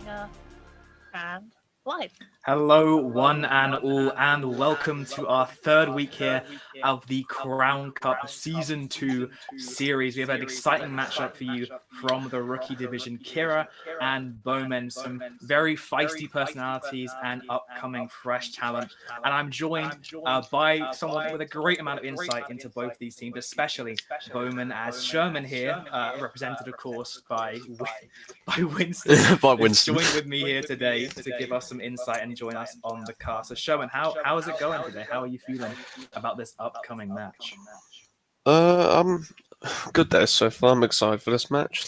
And live. Hello, one and all, and welcome to our third week here of the Crown Cup Season 2 series. We have an exciting matchup for you from the rookie division, Kiira and Bowmen, some very feisty personalities and upcoming fresh talent. And I'm joined by someone with a great amount of insight into both these teams, especially Bowman, as Sherman here, represented, of course, by Winston, By is Winston. joined with me here today to give us some insight and join us on the cast. So, Sherman, how is it going today? How are you feeling about this upcoming match? I'm good there so far. I'm excited for this match.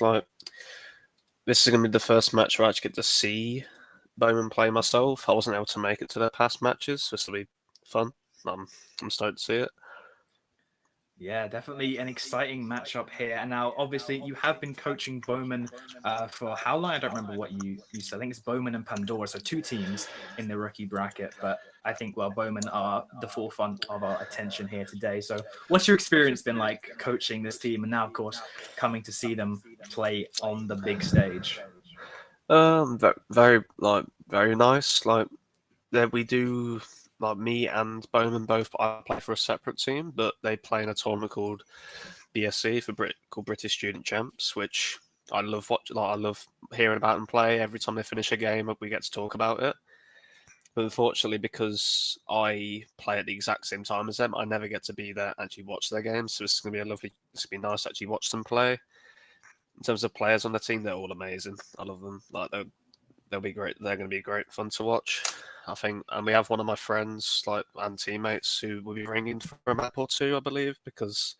This is gonna be the first match where I actually get to see Bowman play myself. I wasn't able to make it to their past matches, so this will be fun. I'm stoked to see it. Yeah, definitely an exciting matchup here. And now, obviously, you have been coaching Bowman for how long? I don't remember what you said. I think it's Bowman and Pandora, so two teams in the rookie bracket. But I think, well, Bowman are the forefront of our attention here today. So what's your experience been like coaching this team? And now, of course, coming to see them play on the big stage. Very very nice. We do me and Bowman both. I play for a separate team, but they play in a tournament called BSC called British Student Champs, which I love watching. I love hearing about them play. Every time they finish a game, we get to talk about it. But unfortunately, because I play at the exact same time as them, I never get to be there and actually watch their games. So it's gonna be nice to actually watch them play. In terms of players on the team, they're all amazing. I love them. They'll be great. They're going to be great fun to watch, I think. And we have one of my friends, and teammates, who will be ringing for a map or two, I believe, because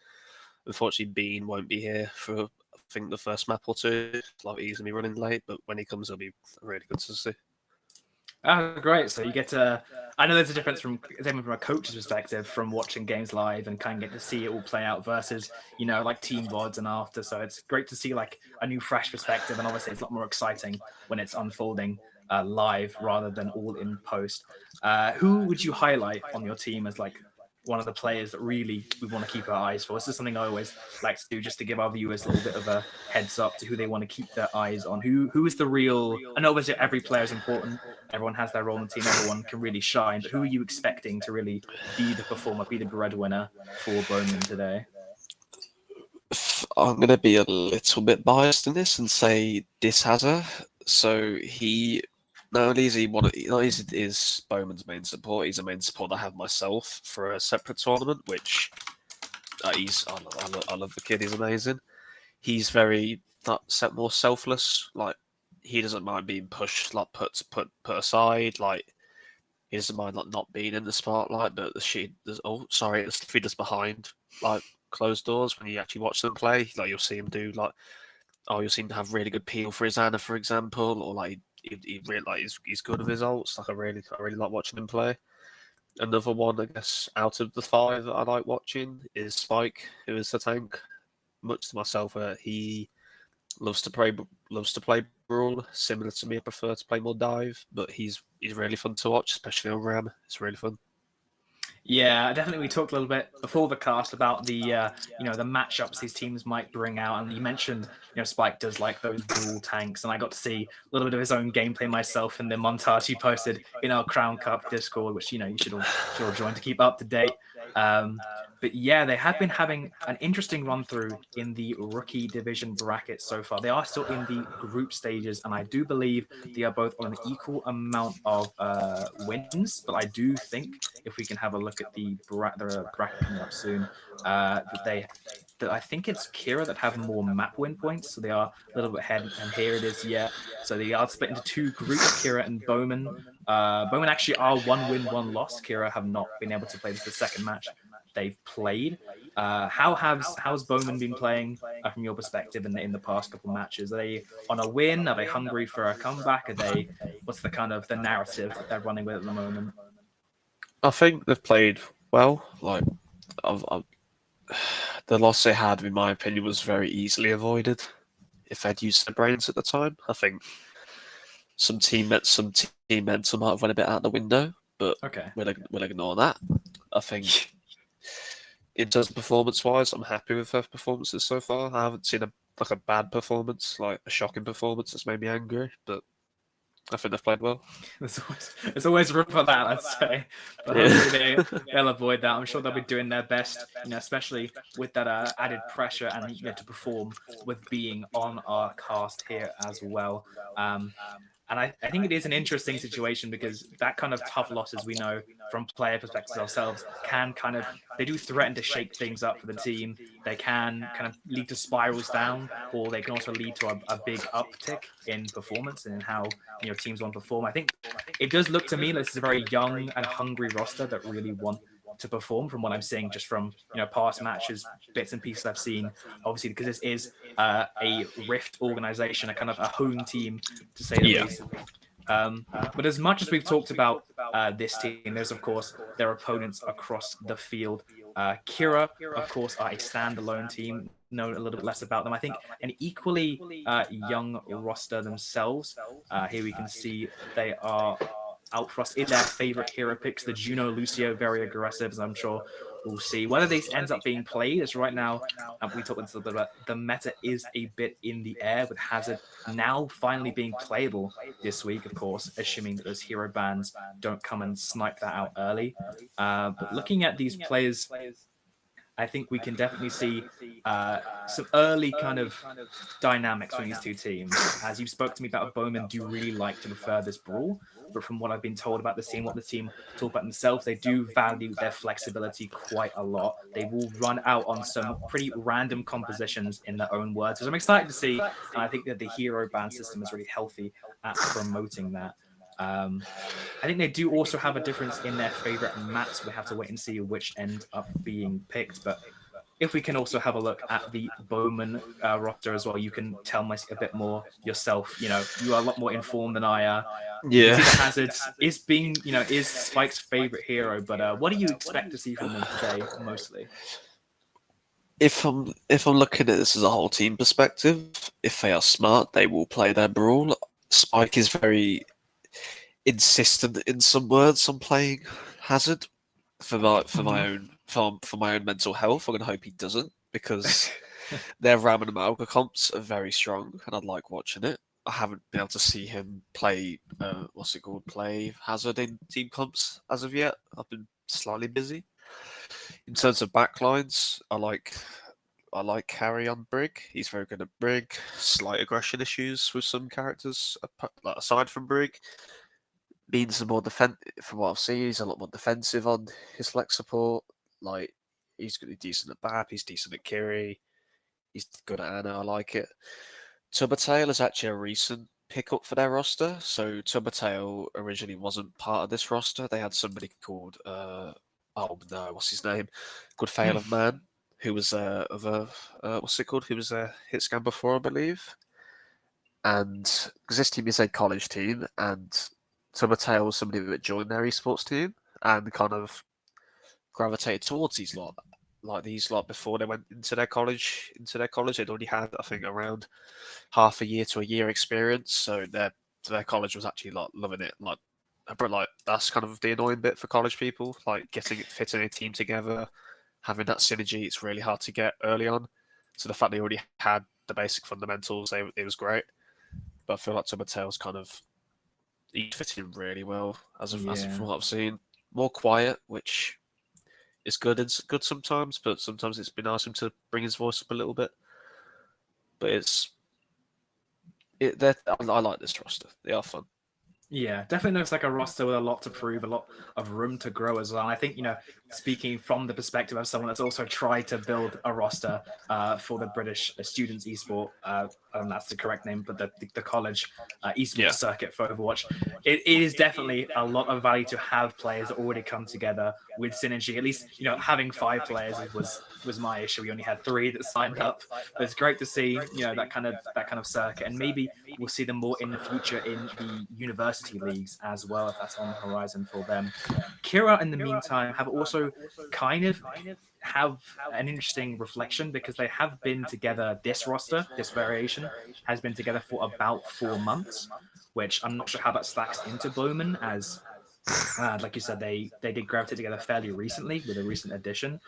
unfortunately Bean won't be here for I think the first map or two. He's going to be running late, but when he comes, it'll be really good to see. Oh, great. So you get to, I know there's a difference from a coach's perspective from watching games live and kind of get to see it all play out versus, like team VODs and after. So it's great to see like a new fresh perspective. And obviously it's a lot more exciting when it's unfolding live rather than all in post. Who would you highlight on your team as like one of the players that really we want to keep our eyes for? This is something I always like to do just to give our viewers a little bit of a heads up to who they want to keep their eyes on. Who is the real? I know obviously every player is important. Everyone has their role in the team. Everyone can really shine. But who are you expecting to really be the performer, be the breadwinner for Bowman today? I'm going to be a little bit biased in this and say Dishazza. So not only is Bowman's main support, he's a main support I have myself for a separate tournament, which I love the kid. He's amazing. He's very more selfless. He doesn't mind being pushed, put aside. He doesn't mind not being in the spotlight. But the stuff he does behind closed doors when you actually watch them play. You'll see him do you'll see him have really good peel for his Ana, for example, or he really he's good with his ults. I really like watching him play. Another one, I guess, out of the five that I like watching is Spike, who is the tank. Much to myself, he loves to play brawl. Similar to me, I prefer to play more dive, but he's really fun to watch, especially on Ram. It's really fun. Yeah, definitely. We talked a little bit before the cast about the the matchups these teams might bring out, and you mentioned Spike does like those brawl tanks, and I got to see a little bit of his own gameplay myself in the montage he posted in our Crown Cup Discord, which you should all join to keep up to date. But yeah, they have been having an interesting run through in the rookie division bracket so far. They are still in the group stages, and I do believe they are both on an equal amount of wins. But I do think if we can have a look at the bracket coming up soon, that I think it's Kiira that have more map win points, so they are a little bit ahead. And here it is, yeah. So they are split into two groups, Kiira and Bowman. Bowman actually are 1 win, 1 loss. Kiira have not been able to play. This is the second match they've played. How's Bowman been playing from your perspective in the past couple matches? Are they on a win? Are they hungry for a comeback? What's the kind of the narrative that they're running with at the moment? I think they've played well. The loss they had, in my opinion, was very easily avoided if they'd used their brains at the time. I think some team mental might have went a bit out the window, but okay, we'll ignore that. I think in terms of performance-wise, I'm happy with their performances so far. I haven't seen a bad performance, like a shocking performance that's made me angry, but I think they've played well. There's always room for that, I'd say. But Yeah. hopefully they'll avoid that. I'm sure they'll be doing their best, especially with that added pressure and to perform with being on our cast here as well. Um, and I think it is an interesting situation because that kind of tough losses we know from player perspectives ourselves can kind of they do threaten to shake things up for the team. They can kind of lead to spirals down, or they can also lead to a big uptick in performance and in how teams want to perform. I think it does look to me like this is a very young and hungry roster that really want to perform from what I'm seeing just from past matches, bits and pieces I've seen. Obviously, because this is a Rift organization, a kind of a home team to say the Yeah. least. But as much as we've talked about this team, there's of course their opponents across the field. Kiira, of course, are a standalone team. Know a little bit less about them. I think an equally young roster themselves. Here we can see they are out for us in their favorite hero picks. The Juno Lucio, very aggressive, as I'm sure we'll see. Whether this ends up being played is right now, we talked about this a little bit about the meta is a bit in the air with Hazard now finally being playable this week, of course, assuming that those hero bans don't come and snipe that out early. But looking at these players, I think we can definitely see some early kind of dynamics from these two teams. As you spoke to me about, Bowmen do really like to prefer this brawl, but from what I've been told about this team, what the team talk about themselves, they do value their flexibility quite a lot. They will run out on some pretty random compositions in their own words, which I'm excited to see. And I think that the hero ban system is really healthy at promoting that. I think they do also have a difference in their favorite maps. We have to wait and see which end up being picked. But if we can also have a look at the Bowman roster as well, you can tell me a bit more yourself. You are a lot more informed than I are. We can Yeah. see the Hazards is Spike's favorite hero. But what do you expect to see from them today, mostly? If I'm looking at this as a whole team perspective, if they are smart, they will play their brawl. Spike is very insistent in some words on playing Hazard for my own mental health. I'm gonna hope he doesn't because their Ram and Amalga comps are very strong, and I'd like watching it. I haven't been able to see him play play Hazard in team comps as of yet. I've been slightly busy. In terms of backlines, I like Carry on Brig. He's very good at Brig. Slight aggression issues with some characters, aside from Brig. Means more from what I've seen, he's a lot more defensive on his flex support. Like he's good, decent at BAP, he's decent at Kiri, he's good at Anna. I like it. Tubertail is actually a recent pickup for their roster. So Tubertail originally wasn't part of this roster. They had somebody called oh no, what's his name? Good Fail of Man, who was of a what's it called? Who was a hit scan before, I believe. And because this team is a college team, and Tubertail was somebody that joined their esports team and kind of gravitated towards these lot. Like these lot before they went into their college. They'd already had, I think, around half a year to a year experience. So their college was actually like loving it. But that's kind of the annoying bit for college people. Like fitting a team together, having that synergy. It's really hard to get early on. So the fact they already had the basic fundamentals, it was great. But I feel like Tubertail's kind of he's fitting really well as of Yeah. from what I've seen. More quiet, which is good. It's good sometimes, but sometimes it's been nice him to bring his voice up a little bit. But I like this roster. They are fun. Yeah, definitely looks like a roster with a lot to prove, a lot of room to grow as well. And I think, speaking from the perspective of someone that's also tried to build a roster for the British students esport, and that's the correct name, but the college esports circuit for Overwatch, it is definitely a lot of value to have players that already come together with synergy. At least, having 5 players was my issue. We only had 3 that signed up. But it's great to see, that kind of circuit, and maybe we'll see them more in the future in the university leagues as well, if that's on the horizon for them. Kiira, in the meantime, have also kind of have an interesting reflection because they have been together. This roster, this variation, has been together for about 4 months, which I'm not sure how that stacks into Bowman, as Like you said, they did gravitate together fairly recently with a recent addition.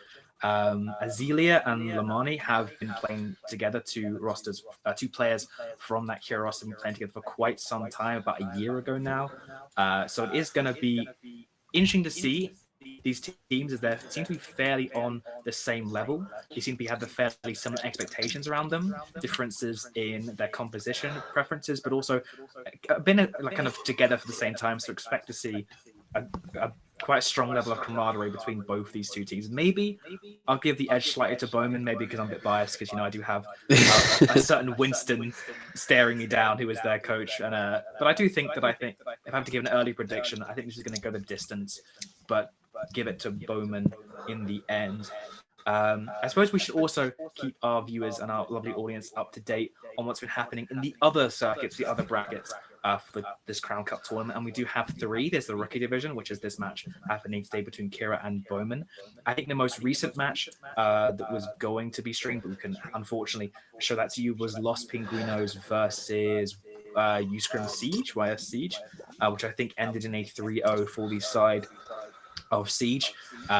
Azealia and Lamani have been playing together, two rosters, two players from that Kiira roster have been playing together for quite some time, about a year ago now. So it is going to be interesting to see these teams as they seem to be fairly on the same level. They seem to have the fairly similar expectations around them, differences in their composition preferences, but also been like kind of together for the same time. So expect to see a, a quite strong level of camaraderie between both these two teams. Maybe I'll give the edge slightly to Bowman, maybe because I'm a bit biased, because I do have a certain Winston staring me down, who is their coach. And but I do think that if I have to give an early prediction, I think this is going to go the distance, but give it to Bowman in the end. I suppose we should also keep our viewers and our lovely audience up to date on what's been happening in the other circuits, the other brackets for this Crown Cup tournament. And we do have three. There's the rookie division, which is this match happening today between Kiira and Bowmen. I think the most recent match that was going to be streamed, but we can unfortunately show that to you, was Los Pinguinos versus Uscrim Siege, YS Siege, which I think ended in a 3-0 for the side of Siege.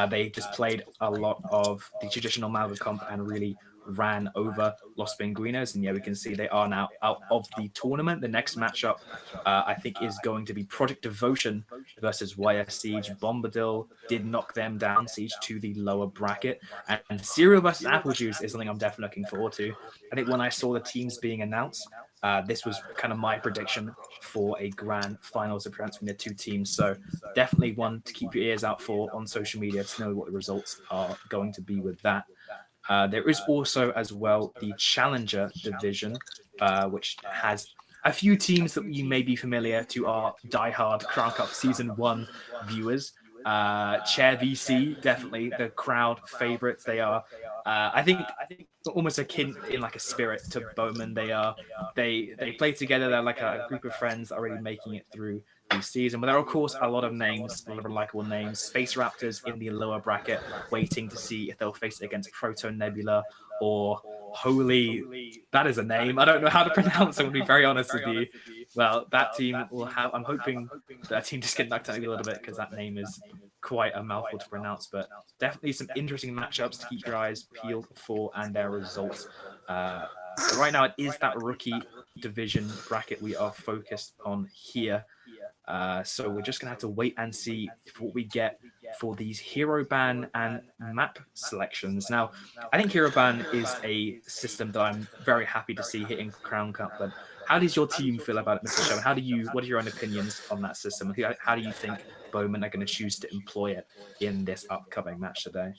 They just played a lot of the traditional Malga comp and really ran over Los Pinguinos. And yeah, we can see they are now out of the tournament. The next matchup, I think, is going to be Project Devotion versus YS Siege. Bombadil did knock them down, Siege, to the lower bracket. And Cereal versus Apple Juice is something I'm definitely looking forward to. I think when I saw the teams being announced, this was kind of my prediction for a grand finals appearance between the two teams. So definitely one to keep your ears out for on social media to know what the results are going to be with that. There is also as well the Challenger division, which has a few teams that you may be familiar to our diehard Crown Cup Season 1 viewers. Chair VC, definitely the crowd favorites. They are, I think, almost akin in like a spirit to Bowman. They play together. They're like a group of friends already making it through the season. But there are, of course, a lot of names, a lot of likable names. Space Raptors in the lower bracket, waiting to see if they'll face it against Proton Nebula or Holy. That is a name. I don't know how to pronounce it, to be very honest with you. Well, that team will have. I'm hoping that team just get knocked out a little bit because that name is quite a mouthful to pronounce. But definitely some interesting matchups to keep your eyes peeled for and their results. So right now it is that rookie division bracket we are focused on here. So we're just gonna have to wait and see what we get for these hero ban and map selections. Now, I think hero ban is a system that I'm very happy to see hitting Crown Cup. But how does your team feel about it, Mr. Sherman? What are your own opinions on that system? How do you think Bowmen are going to choose to employ it in this upcoming match today?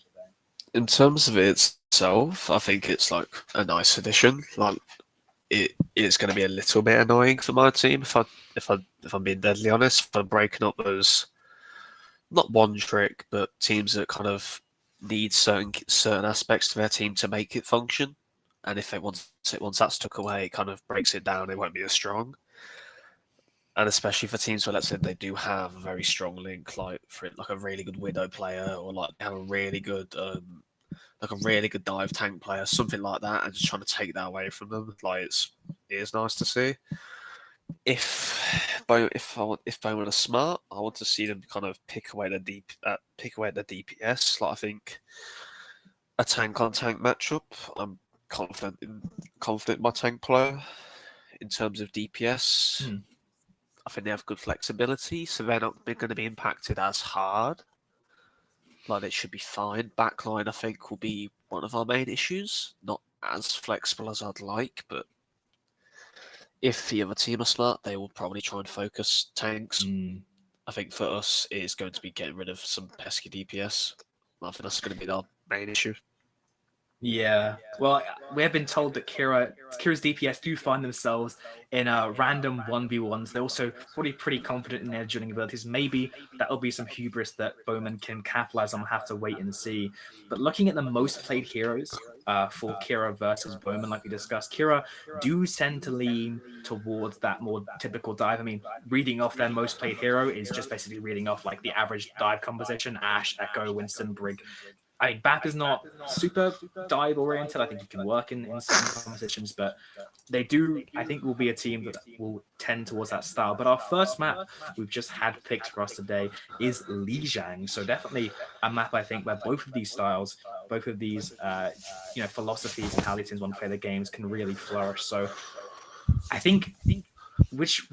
In terms of it itself, I think it's like a nice addition. Like it is going to be a little bit annoying for my team if I'm being deadly honest. For breaking up those not one trick, but teams that kind of need certain aspects to their team to make it function. And if once that's took away, it kind of breaks it down. It won't be as strong. And especially for teams where, let's say, they do have a very strong link, like for like a really good Widow player, or like they have a really good dive tank player, something like that, and just trying to take that away from them. Like it is nice to see. If Bowmen are smart, I want to see them kind of pick away the DPS. Like I think a tank on tank matchup, I'm confident in my tank player in terms of DPS. I think they have good flexibility, so they're not going to be impacted as hard. Like it should be fine. Backline, I think, will be one of our main issues. Not as flexible as I'd like, but if the other team are smart, they will probably try and focus tanks. I think for us, it's going to be getting rid of some pesky DPS. I think that's going to be our main issue. Yeah. Well, we have been told that Kiira's DPS do find themselves in random 1v1s. They're also probably pretty confident in their dueling abilities. Maybe that'll be some hubris that Bowmen can capitalize on. We'll have to wait and see. But looking at the most played heroes for Kiira versus Bowmen, like we discussed, Kiira do tend to lean towards that more typical dive. I mean, reading off their most played hero is just basically reading off like the average dive composition: Ashe, Echo, Winston, Brig. I mean, BAP is not super dive oriented. I think you can work in some competitions, but they do, I think, will be a team that will tend towards that style. But our first map we've just had picked across today is Lijiang. So definitely a map, I think, where both of these styles, both of these, philosophies and how these teams want to play their games can really flourish. So I think which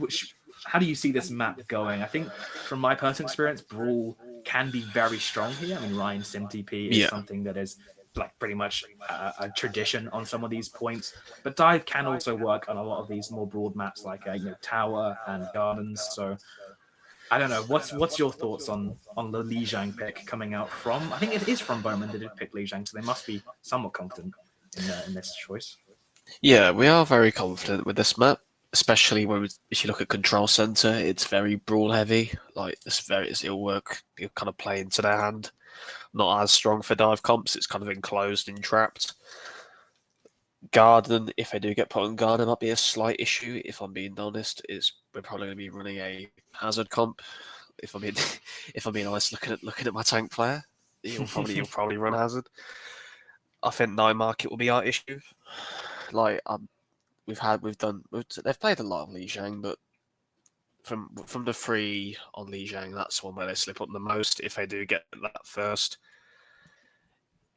how do you see this map going? I think from my personal experience, Brawl can be very strong here. I mean, Ryan SimTP is something that is like pretty much a tradition on some of these points, but Dive can also work on a lot of these more broad maps like Tower and Gardens. So I don't know. What's your thoughts on the Lijiang pick coming out from? I think it is from Bowman that did pick Lijiang, so they must be somewhat confident in this choice. Yeah, we are very confident with this map, especially if you look at Control Center, it's very brawl heavy. Like it'll work. You'll kind of play into their hand. Not as strong for dive comps. It's kind of enclosed and trapped. Garden, if I do get put on guard, it might be a slight issue. If I'm being honest, we're probably going to be running a hazard comp. If I'm being honest, looking at my tank player, you'll probably run hazard. I think night market will be our issue. Like they've played a lot of Lijiang, but from the three on Lijiang, that's one where they slip up the most. If they do get that first,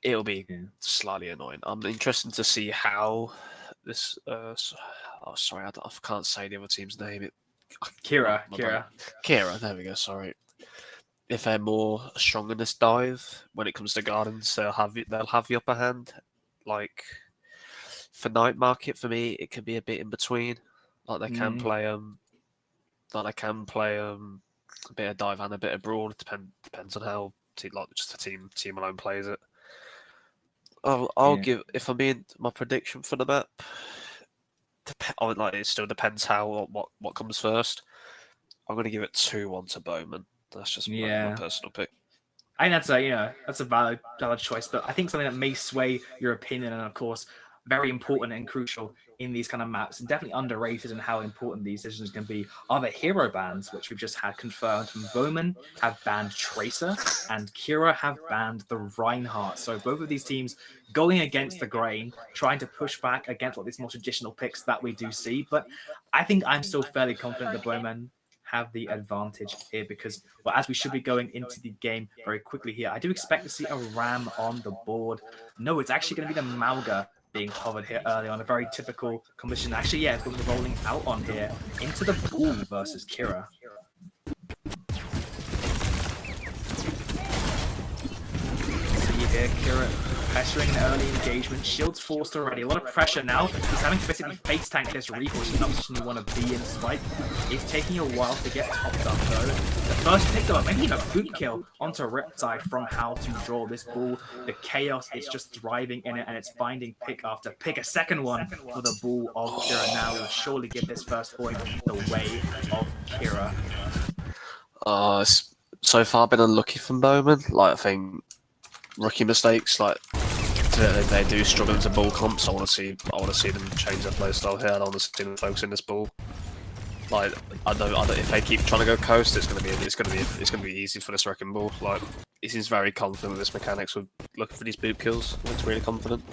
it'll be slightly annoying. I'm interested to see how this. Sorry, I can't say the other team's name. Kiira. Kiira. There we go. Sorry. If they're more strong in this dive when it comes to gardens, they'll have the upper hand. Like for night market, for me, it can be a bit in between. Like they can play a bit of dive and a bit of brawl. Depends on how just the team alone plays it. I'll give, if I'm being my prediction for the map. It still depends what comes first. I'm going to give it 2-1 to Bowman. That's just my personal pick. I think that's a valid choice, but I think something that may sway your opinion, and of course, very important and crucial in these kind of maps, and definitely underrated in how important these decisions can be, are the hero bans, which we've just had confirmed from Bowman have banned Tracer, and Kiira have banned the Reinhardt. So both of these teams going against the grain, trying to push back against these more traditional picks that we do see. But I think I'm still fairly confident that Bowman have the advantage here because, well, as we should be going into the game very quickly here, I do expect to see a Ram on the board. No, it's actually going to be the Mauga being hovered here early on, a very typical composition. Actually, it's going to be rolling out on here into the Bull versus Kiira. See here, Kiira pressuring an early engagement. Shields forced already. A lot of pressure now. He's having to basically face tank this recoil, which is not the position you want to be in. Spike is taking a while to get topped up though. The first pick up, maybe even a boot kill onto Riptide from how to draw this Bull. The chaos is just thriving in it, and it's finding pick after pick. A second one for the Bull of Kiira now will surely give this first point the way of Kiira. So far been unlucky from Bowman. Like I think rookie mistakes, like they do struggle into ball comps. I want to see them change their play style here. I don't want to see them focus in this ball. Like I know if they keep trying to go coast, it's gonna be easy for this wrecking ball. Like he seems very confident with his mechanics with looking for these boot kills. Looks really confident.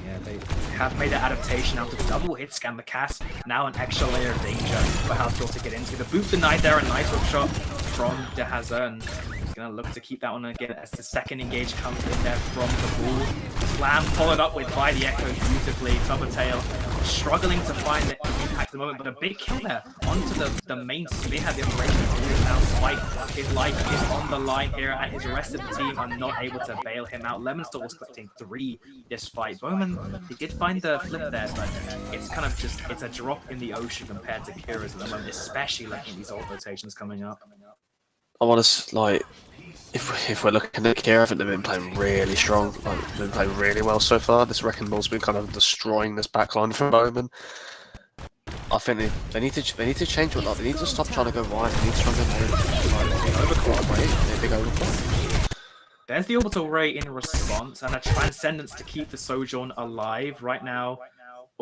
Yeah, they have made an adaptation out of double hit scan the cast. Now an extra layer of danger for Halcyon to get into. The boot denied there, a nice hook shot from Dehaza, and he's going to look to keep that one again as the second engage comes in there from the Bull. Slam followed up with by the Echo beautifully. Tail struggling to find the impact at the moment, but a big kill there onto the main spearhead. The operation is now Spike. His life is on the line here, and his rest of the team are not able to bail him out. Lemonstall was collecting 3 this fight. Bowman, he did find the flip there, but it's kind of it's a drop in the ocean compared to Kira's at the moment, especially looking at these ult rotations coming up. I want to if we're looking at Kiira, I think they've been playing really strong. Like, they've been playing really well so far. This wrecking ball's been kind of destroying this backline for Bowman. I think they need to change what. Like, they need to stop trying to go wide. They need to try to go overclock, right? They're big overclock. There's the orbital ray in response, and a transcendence to keep the Sojourn alive right now.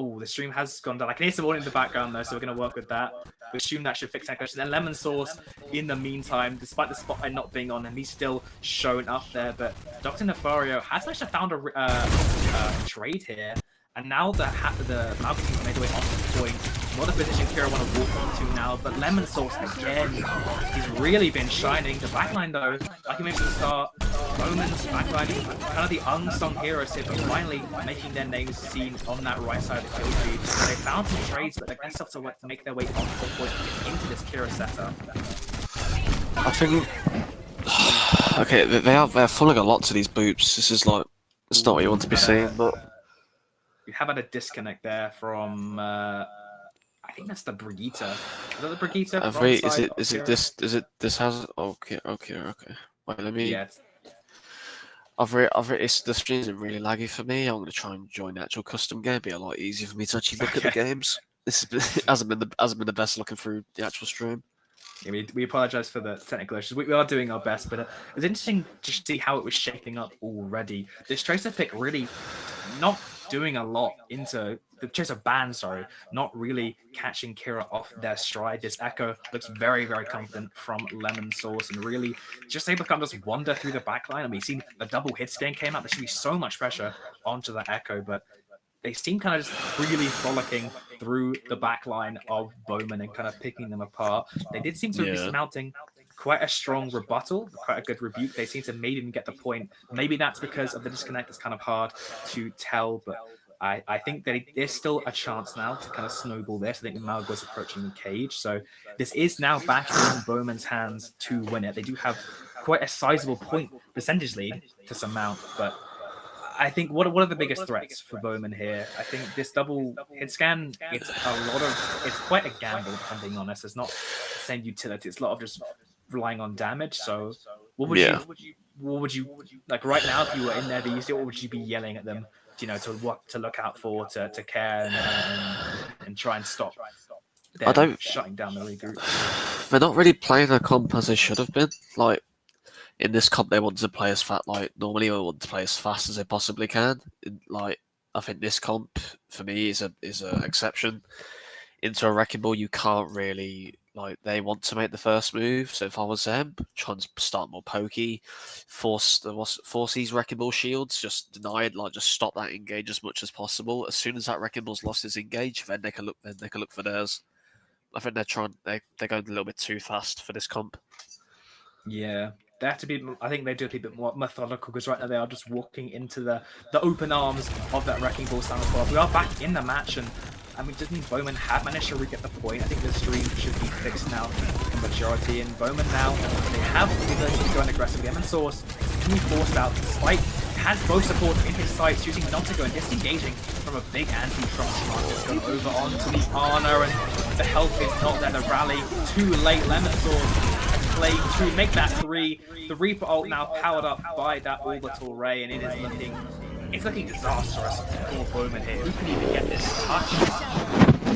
Oh, the stream has gone down. I can hear some audio in the background though, so we're going to work with that. We assume that should fix that question. And Lemon Sauce, in the meantime, despite the spotlight not being on him, he's still shown up there. But Dr. Nefario has actually found a trade here. And now the Malcolm team's made their way onto the point. What a position Kiira want to walk into now. But Lemon Sauce, again, he's really been shining. The backline, though, like you mentioned at the start, Bowmen's backline, kind of the unsung heroes here, but finally making their names seen on that right side of the kill feed. They found some trades, but they're going to have to make their way onto the point into this Kiira setup. I think... Okay, they're falling a lot to these boops. This is like... It's not what you want to be seeing, but... We have had a disconnect there from... I think that's the Brigitte. Is that the Brigitte? Is it this has... Okay. Wait, let me... Yeah. It's the stream isn't really laggy for me. I'm going to try and join the actual custom game. It'd be a lot easier for me to actually look at the games. This hasn't been the best looking through the actual stream. Yeah, we apologize for the technical issues. We are doing our best, but it's interesting to see how it was shaping up already. This Tracer pick really not doing a lot into the Tracer ban, not really catching Kiira off their stride. This Echo looks very, very confident from Lemon Sauce and really just able to kind of just wander through the backline. I mean, seen the double hit scan came out. There should be so much pressure onto the Echo, but they seem kind of just freely frolicking through the backline of Bowmen and kind of picking them apart. They did seem to be mounting quite a strong rebuttal, quite a good rebuke. They seem to maybe even get the point. Maybe that's because of the disconnect. It's kind of hard to tell, but I think that there's still a chance now to kind of snowball this. I think Malgo's approaching the cage, so this is now back in Bowman's hands to win it. They do have quite a sizable point percentage lead to surmount, but I think what are the biggest threats for Bowmen here? I think this double hit scan, it's quite a gamble, if I'm being honest. It's not the same utility. It's a lot of just relying on damage. So what would you like right now if you were in there, what would you be yelling at them? To look out for, to care and try and stop them shutting down the regroup. They're not really playing a comp as they should have been. Like in this comp, they want to play as fast. Like normally, they want to play as fast as they possibly can. Like I think this comp for me is a exception. Into a wrecking ball, you can't really they want to make the first move. So if I was them, try and start more pokey, force these wrecking ball shields, just deny it, just stop that engage as much as possible. As soon as that wrecking ball's lost its engage, then they can look for theirs. I think they're going a little bit too fast for this comp. Yeah. They have to be. I think they do have to be a bit more methodical because right now they are just walking into the open arms of that wrecking ball stand. We are back in the match, and I mean, doesn't mean Bowmen have managed to re-get the point. I think the stream should be fixed now in majority. And Bowmen now, they have the ability to go an aggressive game. And Source can be forced out. Despite has both supports in his sights, choosing not to go and disengaging from a big anti from Smart. Just going over onto the Ana, and the help is not there. The rally too late. Lemon Source play to make that 3. The Reaper ult now powered up by that orbital ray, and it is looking disastrous for Bowmen here. Who can even get this touch?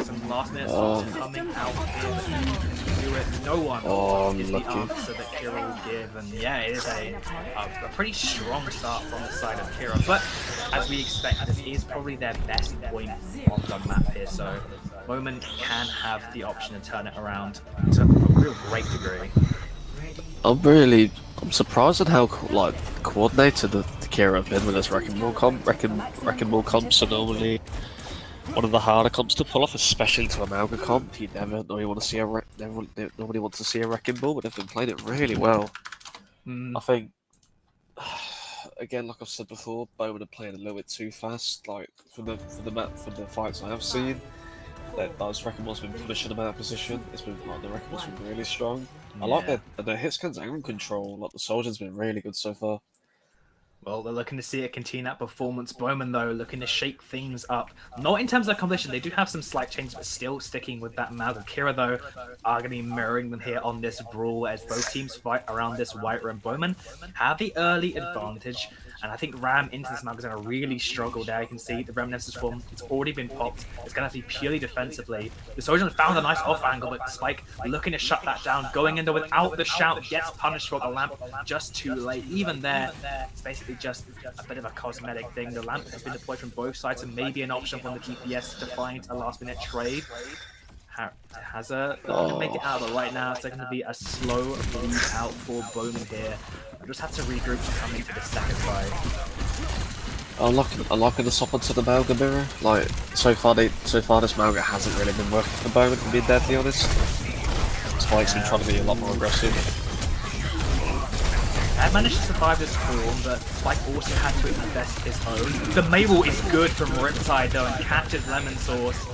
Some last minute shots coming out here. Do it. No one is the answer that Kiira will give, and yeah, it is a pretty strong start from the side of Kiira. But as we expect, this is probably their best point on the map here. So Bowmen can have the option to turn it around to a real great degree. I'm surprised at how coordinated the Kiira have been with this wrecking ball comp. Wrecking ball comps are normally one of the harder comps to pull off, especially to a Malga comp. You never normally want to see nobody wants to see a wrecking ball, but they've been playing it really well. I think again, like I've said before, Bowmen are playing a little bit too fast. Like for the fights I have seen, those wrecking balls have been punishing them out of position. It's been the wrecking balls have been really strong. I like their hit scans and control. Like the Soldier's been really good so far. Well, they're looking to see it continue that performance. Bowmen, though, looking to shake things up. Not in terms of competition. They do have some slight changes, but still sticking with that Malga. Kiira, though, are going to be mirroring them here on this brawl as both teams fight around this white room. Bowmen have the early advantage. And I think Ram into this map is going to really struggle there. You can see the Reminiscence form, it's already been popped. It's going to be purely defensively. The Sojourn found a nice off angle, but Spike looking to shut that down, going in there without the shout, gets punished for the lamp just too late. Even there, it's basically just a bit of a cosmetic thing. The lamp has been deployed from both sides, and maybe an option from the DPS to find a last-minute trade. Hazard can make it out, but right now it's going to be a slow bleed out for Bowmen here. I just have to regroup to come into the second fight. I'm liking the swap onto the Malga mirror. Like so far this Malga hasn't really been working for Bowmen, to be deadly honest. Spike's been trying to be a lot more aggressive. I managed to survive this form, but Spike also had to invest his own. The Mabel is good from Riptide though and catches Lemon Sauce.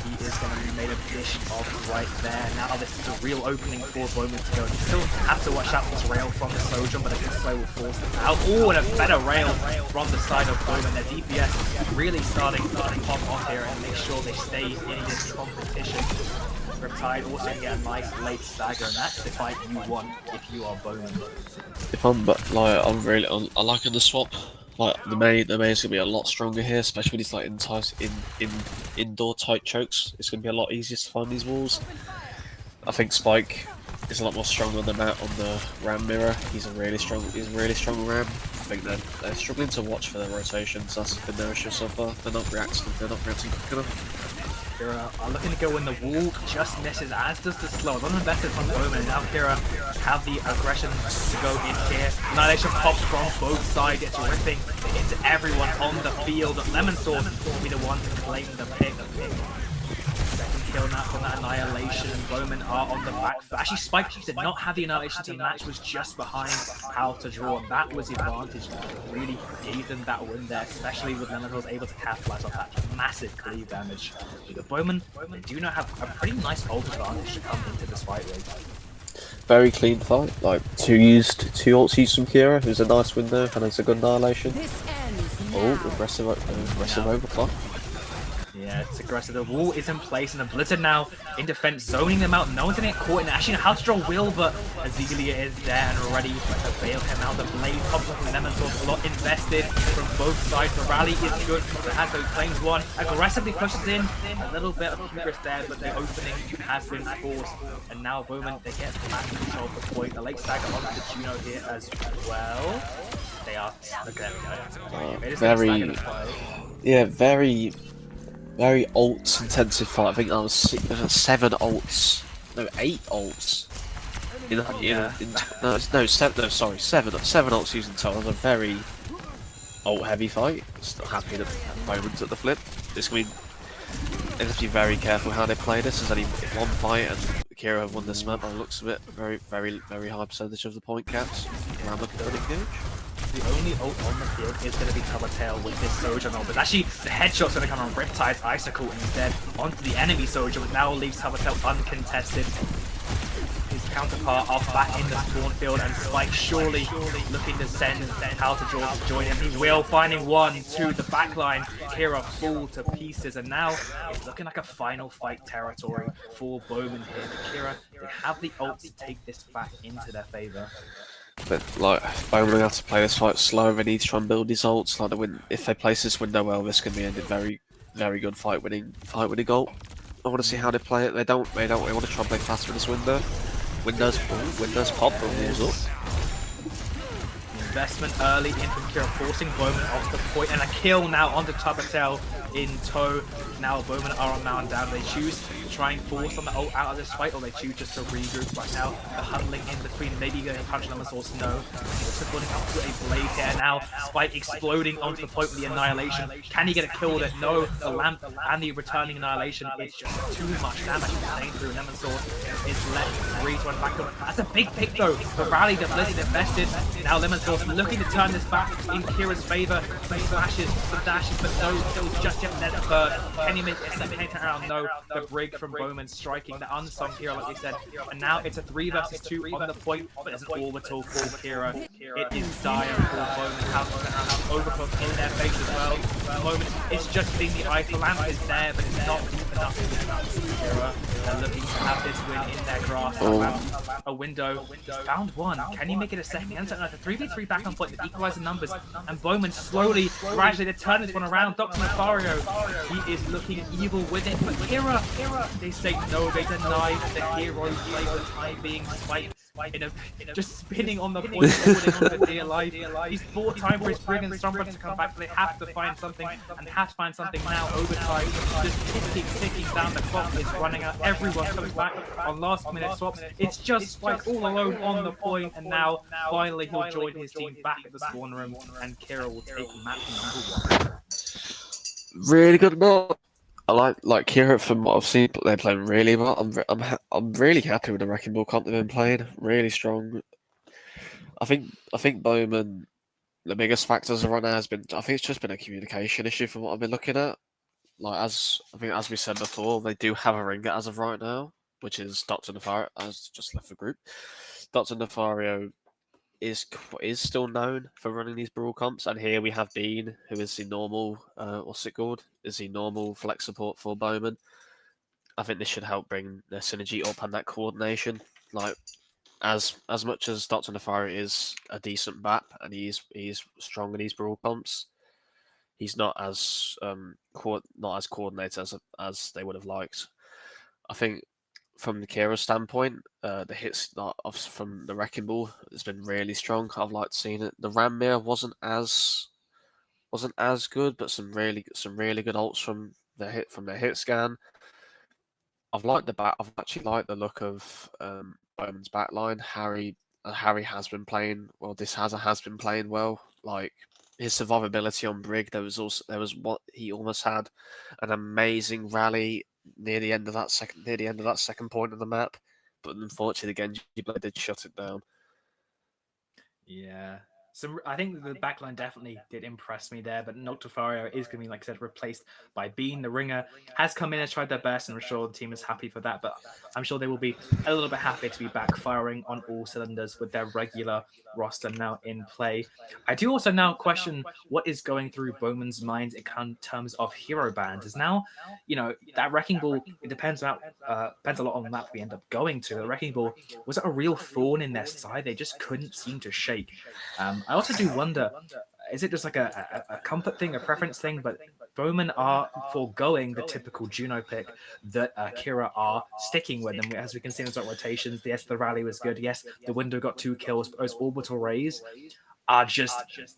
He is going to be made a dish of right there. Now this is a real opening for Bowmen to go. You still have to watch out for this rail from the Sojourn, but a good slow will force them out. Oh, and a better rail from the side of Bowmen. Their DPS really starting to pop off here and make sure they stay in this competition. Riptide also get a nice late stagger, and that's the fight you want if you are Bowmen. If I'm liking the swap. Like the main is gonna be a lot stronger here, especially with these like indoor tight chokes. It's gonna be a lot easier to find these walls. I think Spike is a lot more stronger on the Ram mirror. He's a really strong Ram. I think they're struggling to watch for their rotations. That's been their issue so far. They're not reacting quick enough. Kiira are looking to go in the wall, just misses, as does the slow. Not invested from Bowmen. Now Kiira have the aggression to go in here. Annihilation pops from both sides. It's ripping into everyone on the field. Lemon Sauce will be the one to claim the pick. Second kill now from that Annihilation. Bowmen are on the back foot. Actually, Spike did not have the Annihilation to match, was just behind how to draw. That was the advantage that really gave them that win there, especially with Lemon Sauce able to capitalize on that massive cleave damage. But the Bowmen, they do not have a pretty nice ult advantage to come into this fight with. Very clean fight. Like two ults used from Kiira. It was a nice win there, and it's a good Annihilation. Oh, aggressive overclock. Yeah, it's aggressive. The wall is in place, and the Blizzard now in defense, zoning them out. No one's gonna get caught in it. Actually, how to draw Will, but Azealia is there and ready to bail him out. The blade pops up from Lemon Sauce, a lot invested from both sides. The rally is good. The Hazard claims one, aggressively pushes in. A little bit of hubris there, but the opening has been forced. And now Bowmen, they get back control of the point. The late stagger on the Juno here as well. They are. Okay, very ults intensive fight. I think that was 7 ults. No, 8 ults. Seven ults used in total. It was a very ult heavy fight. Still happy that Bowmen's at the flip. It's gonna be. They have to be very careful how they play this. There's only one fight, and Kiira have won this map by the looks of it. Very high percentage of the point caps. I'm looking for an engage. The only ult on the field is going to be Tail with this Sojourn ult, but actually the headshot's going to come on Riptide's Icicle instead onto the enemy Sojourn, which now leaves Tail uncontested. His counterpart off back in the spawn field, and Spike surely looking to send How to Draw to join him. He will, finding 1, 2, the backline. Kiira fall to pieces, and now it's looking like a final fight territory for Bowmen here. But Kiira, they have the ult to take this back into their favour. But like Bowmen have to play this fight slow. They need to try and build these ults. Like if they place this window well, this can be ended very good fight winning ult. I want to see how they play it. They want to try and play faster in this window. Windows pop and walls up. Investment early in from Kiira, forcing Bowmen off the point, and a kill now onto Tabatel in tow. Now Bowmen are on Mountain Down. They choose to try and force on the ult out of this fight, or they choose just to regroup right now. The huddling in between, maybe going to punch Lemon Sauce, no. Also putting up to a blade here. Now Spike exploding onto the point with the Annihilation. Can he get a kill with it? No. The lamp and the returning Annihilation is just too much damage staying through. Lemon Sauce is let Reese run back up. That's a big pick though. The rally that Blizzard invested. Now Lemon Sauce looking to turn this back in Kiira's favour. Some flashes, some dashes, but no kills just yet. There's a first. Can you make it? Can turn around? No. The brig from Bowmen striking the unsung Kiira, like we said. And now it's a 3 versus 2 on the point, but it's an orbital for Kiira. it is dire for Bowmen. How to have overcooked in their face as well. At the moment, it's just being the ISO lamp is there, but it's not deep enough for Kiira. They're looking to have this win in their grasp. A window. He's found one. Can he make it a second? And a 3v3 back on point that equalize the numbers. And Bowmen slowly, gradually, they turn this one around. Dr. Nefario, he is looking evil with it. But Kiira, they say no, they deny the hero play for the time being. Spike just spinning on the point, holding on for dear life. He's bought time for his Brig and Stormfront to come back, but they have to find something, and have to find something now. Overtime, just ticking down. The clock is running out. Everyone comes back on last-minute swaps. It's just Spike all alone on the point, and now finally he'll join his team back at the spawn room, and Kiira will take map number 1. Really good map. I like Kiira from what I've seen. They're playing really well. I'm really happy with the Wrecking Ball comp they've been playing. Really strong. I think Bowman, the biggest factors right now has been, I think it's just been a communication issue from what I've been looking at. Like as we said before, they do have a ringer as of right now, which is Dr. Nefario. Has just left the group. Dr. Nefario is still known for running these brawl comps, and here we have Bean, who is the normal, what's it called? Is the normal flex support for Bowman. I think this should help bring the synergy up and that coordination. Like as much as Dr. Nefario is a decent BAP and he's strong in these brawl comps, he's not as coordinated as they would have liked. I think from the Kiira standpoint, the hits from the Wrecking Ball has been really strong. I've liked seeing it. The Ram Mirror wasn't as good, but some really good ults from the hit scan. I've actually liked the look of Bowman's backline. Harry has been playing well. This has been playing well. Like his survivability on Brig, there was what he almost had an amazing rally near the end of that second point of the map, but unfortunately the Genji blade did shut it down. Yeah. So I think the backline definitely did impress me there, but Noctifario is going to be, like I said, replaced by Bean. The ringer has come in and tried their best, and I'm sure the team is happy for that, but I'm sure they will be a little bit happy to be back firing on all cylinders with their regular roster now in play. I do also now question what is going through Bowman's mind in terms of hero bans. Is now, that Wrecking Ball, it depends a lot on the map we end up going to. The Wrecking Ball, was it a real thorn in their side? They just couldn't seem to shake. I also do wonder, is it just like a comfort thing, a preference thing? But Bowmen are foregoing the typical Juno pick that Kiira are sticking with. And as we can see in the rotations, yes, the rally was good. Yes, the window got 2 kills, but those orbital rays are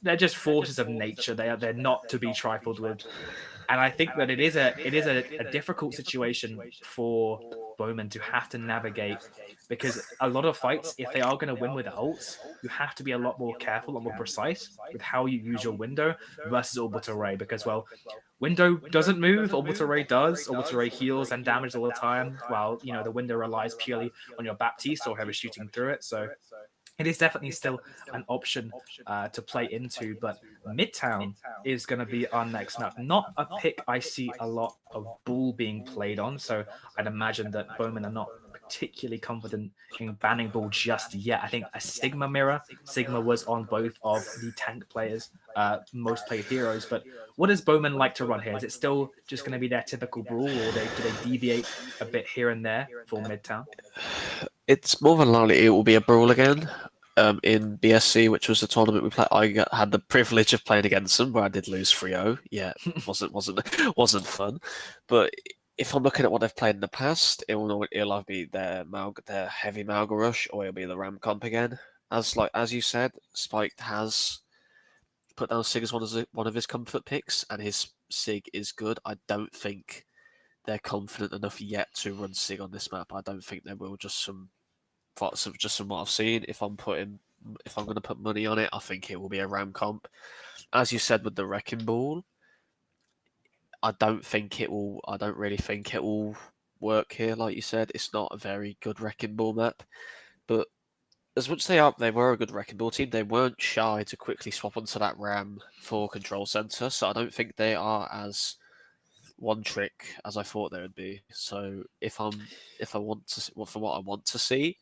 they're just forces of nature. They're not to be trifled with. And I think that it is a difficult situation for Bowman to have to navigate, because a lot of fights, if they are going to win with ults, you have to be a lot more careful, a lot more precise with how you use your window versus orbital ray, because, well, window doesn't move, orbital ray does. Orbital ray heals and damages all the time, while the window relies purely on your Baptiste or whoever shooting through it. So it is definitely still an option to play into, but Midtown is going to be our next map. Not a pick I see a lot of Bull being played on, so I'd imagine that Bowmen are not particularly confident in banning Bull just yet. I think a Sigma mirror. Sigma was on both of the tank players' most played heroes, but what does Bowman like to run here? Is it still just going to be their typical Brawl, or do they deviate a bit here and there for Midtown? It's more than likely it will be a brawl again. In BSC, which was the tournament we played, I had the privilege of playing against them, where I did lose 3-0. Yeah, wasn't fun. But if I'm looking at what they've played in the past, it'll either be their heavy Malga rush, or it'll be the Ram comp again. As you said, Spike has put down Sig as one of his comfort picks, and his Sig is good. I don't think they're confident enough yet to run Sig on this map. I don't think they will. Just from what I've seen, if I'm going to put money on it, I think it will be a Ram comp. As you said with the Wrecking Ball, I don't really think it will work here. Like you said, it's not a very good Wrecking Ball map. But as much as they were a good Wrecking Ball team, they weren't shy to quickly swap onto that Ram for Control Center. So I don't think they are as one trick as I thought they would be. So for what I want to see,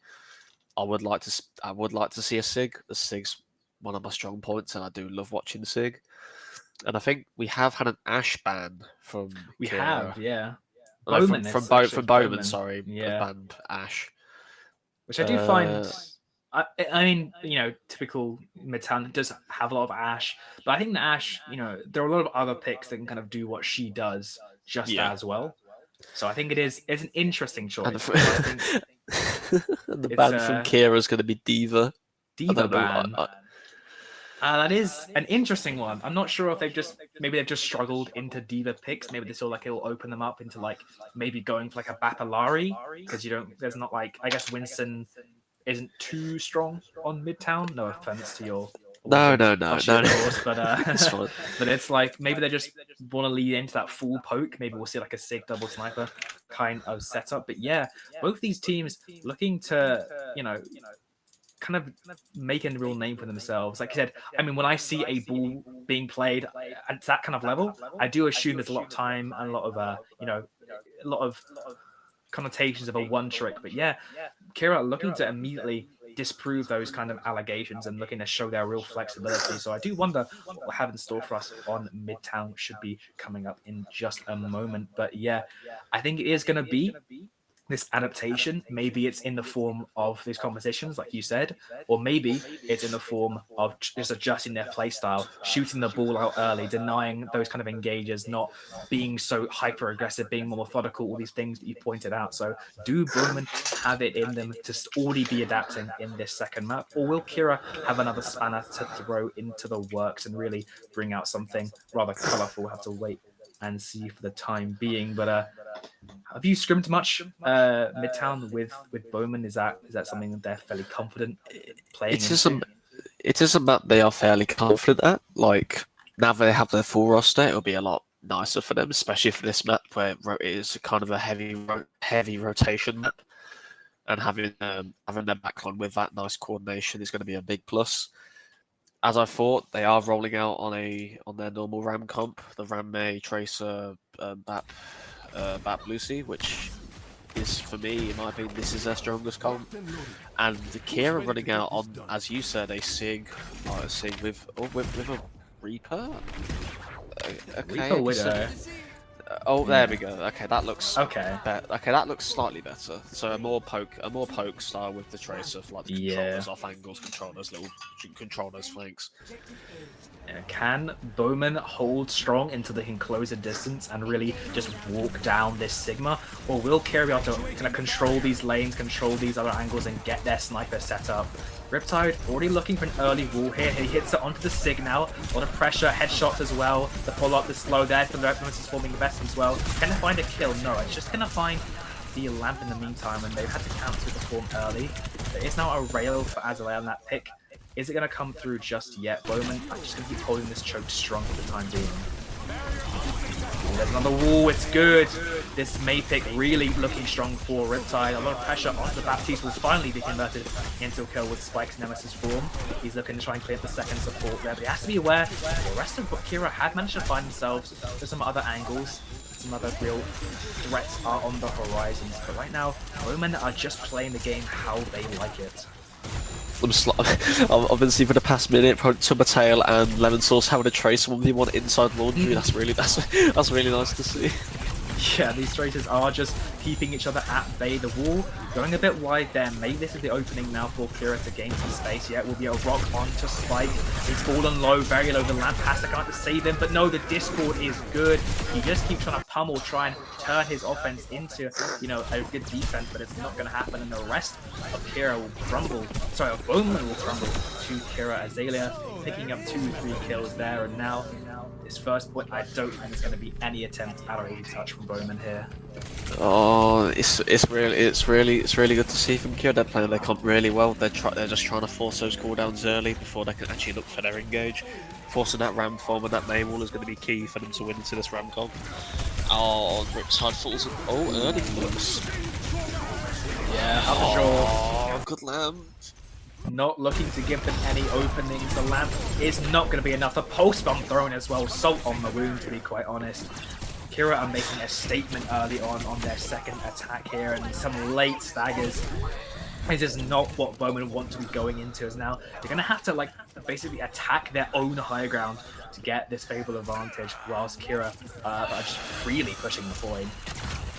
I would like to see a Sig. The Sig's one of my strong points, and I do love watching Sig. And I think we have had an Ash ban from We Kiira. have, yeah. No, Bowmen, from it's actually from Bowman, Bowmen. sorry, Yeah. banned Ash. Which I do find. I mean, typical Midtown does have a lot of Ash, but I think the Ash, there are a lot of other picks that can kind of do what she does just as well. So I think it's an interesting choice. And the ban from Kiira is going to be Diva. Diva ban. That is an interesting one. I'm not sure if they've just struggled into Diva picks. Maybe they feel like it'll open them up into like maybe going for like a Bapalari, because there's not like, I guess Winston isn't too strong on Midtown. No offense to your no, of course, but but it's like maybe they just want to lead into that full poke. Maybe we'll see like a Sig double sniper kind of setup. But yeah, both these teams looking to kind of making a real name for themselves. Like you said, I mean, when I see a ball being played at that kind of level, I do assume there's a lot of time and a lot of a lot of connotations of a one trick. But yeah, Kiira looking to immediately disprove those kind of allegations and looking to show their real flexibility. So I do wonder what we'll have in store for us on Midtown. Should be coming up in just a moment. But yeah, I think it is going to be this adaptation. Maybe it's in the form of these competitions, like you said, or maybe it's in the form of just adjusting their play style, shooting the ball out early, denying those kind of engagers, not being so hyper aggressive, being more methodical, all these things that you pointed out. So do Bowmen have it in them to already be adapting in this second map, or will Kiira have another spanner to throw into the works and really bring out something rather colorful? We'll have to wait and see for the time being. But have you scrimmed much Midtown with Bowmen? Is that something that they're fairly confident playing? It is a map they are fairly confident at. Like, now that they have their full roster, it'll be a lot nicer for them, especially for this map where it is kind of a heavy rotation map, and having their backline with that nice coordination is going to be a big plus. As I thought, they are rolling out on their normal Ram comp, the Ram May Tracer Bap Lucy, which is, for me, in my opinion, this is their strongest comp. And the Kiira running out on, as you said, a Sig with a Reaper. Okay, Reaper Widow. There we go. Okay, that looks okay. That looks slightly better. So a more poke style with the Tracer for like the controllers off angles, control those flanks. Can Bowmen hold strong until they can close a distance and really just walk down this Sigma? Or will Kiira be able to kind of control these lanes, control these other angles, and get their sniper set up? Riptide already looking for an early wall here. He hits it onto the Sig now. A lot of pressure, headshots as well. The follow-up is slow there. The Reptimus is forming the best as well. Can they find a kill? No, it's just going to find the lamp in the meantime, and they've had to cancel the form early. There is now a rail for Azalea on that pick. Is it going to come through just yet? Bowmen are just going to keep holding this choke strong for the time being. Oh, there's another wall. It's good. This May pick really looking strong for Riptide. A lot of pressure onto the Baptiste will finally be converted into a kill with Spike's Nemesis form. He's looking to try and clear the second support there, but he has to be aware the rest of Kiira had managed to find themselves to some other angles. Some other real threats are on the horizons, but right now, Bowmen are just playing the game how they like it. I've been seeing for the past minute, Tail and Lemon Sauce having a trace 1v1 inside laundry. That's really nice to see. Yeah, these traitors are just keeping each other at bay. The wall going a bit wide there. Maybe this is the opening now for Kiira to gain some space. Yeah, it will be a rock onto Spike. He's fallen low, very low. The lamp has to come out to save him, but no, the Discord is good. He just keeps trying to pummel, try and turn his offense into, a good defense, but it's not going to happen, and the rest of Kiira will crumble. Sorry, Bowmen will crumble to Kiira. Azalea picking up 2-3 kills there, and now this first point, I don't think there's going to be any attempt at a early touch from Bowmen here. Oh, it's really good to see from Kiira. They're playing their comp really well. They're just trying to force those cooldowns early before they can actually look for their engage. Forcing that ram form and that main wall is going to be key for them to win into this ram comp. Oh, Riptide falls. Oh, early flips. Yeah, up the shore. Oh, good lamp. Not looking to give them any openings. The lamp is not going to be enough. The pulse bomb thrown as well. Salt on the wound, to be quite honest. Kiira are making a statement early on their second attack here, and some late staggers. This is not what Bowmen want to be going into. As now they're going to have to like basically attack their own high ground to get this favorable advantage, whilst Kiira are just freely pushing the point.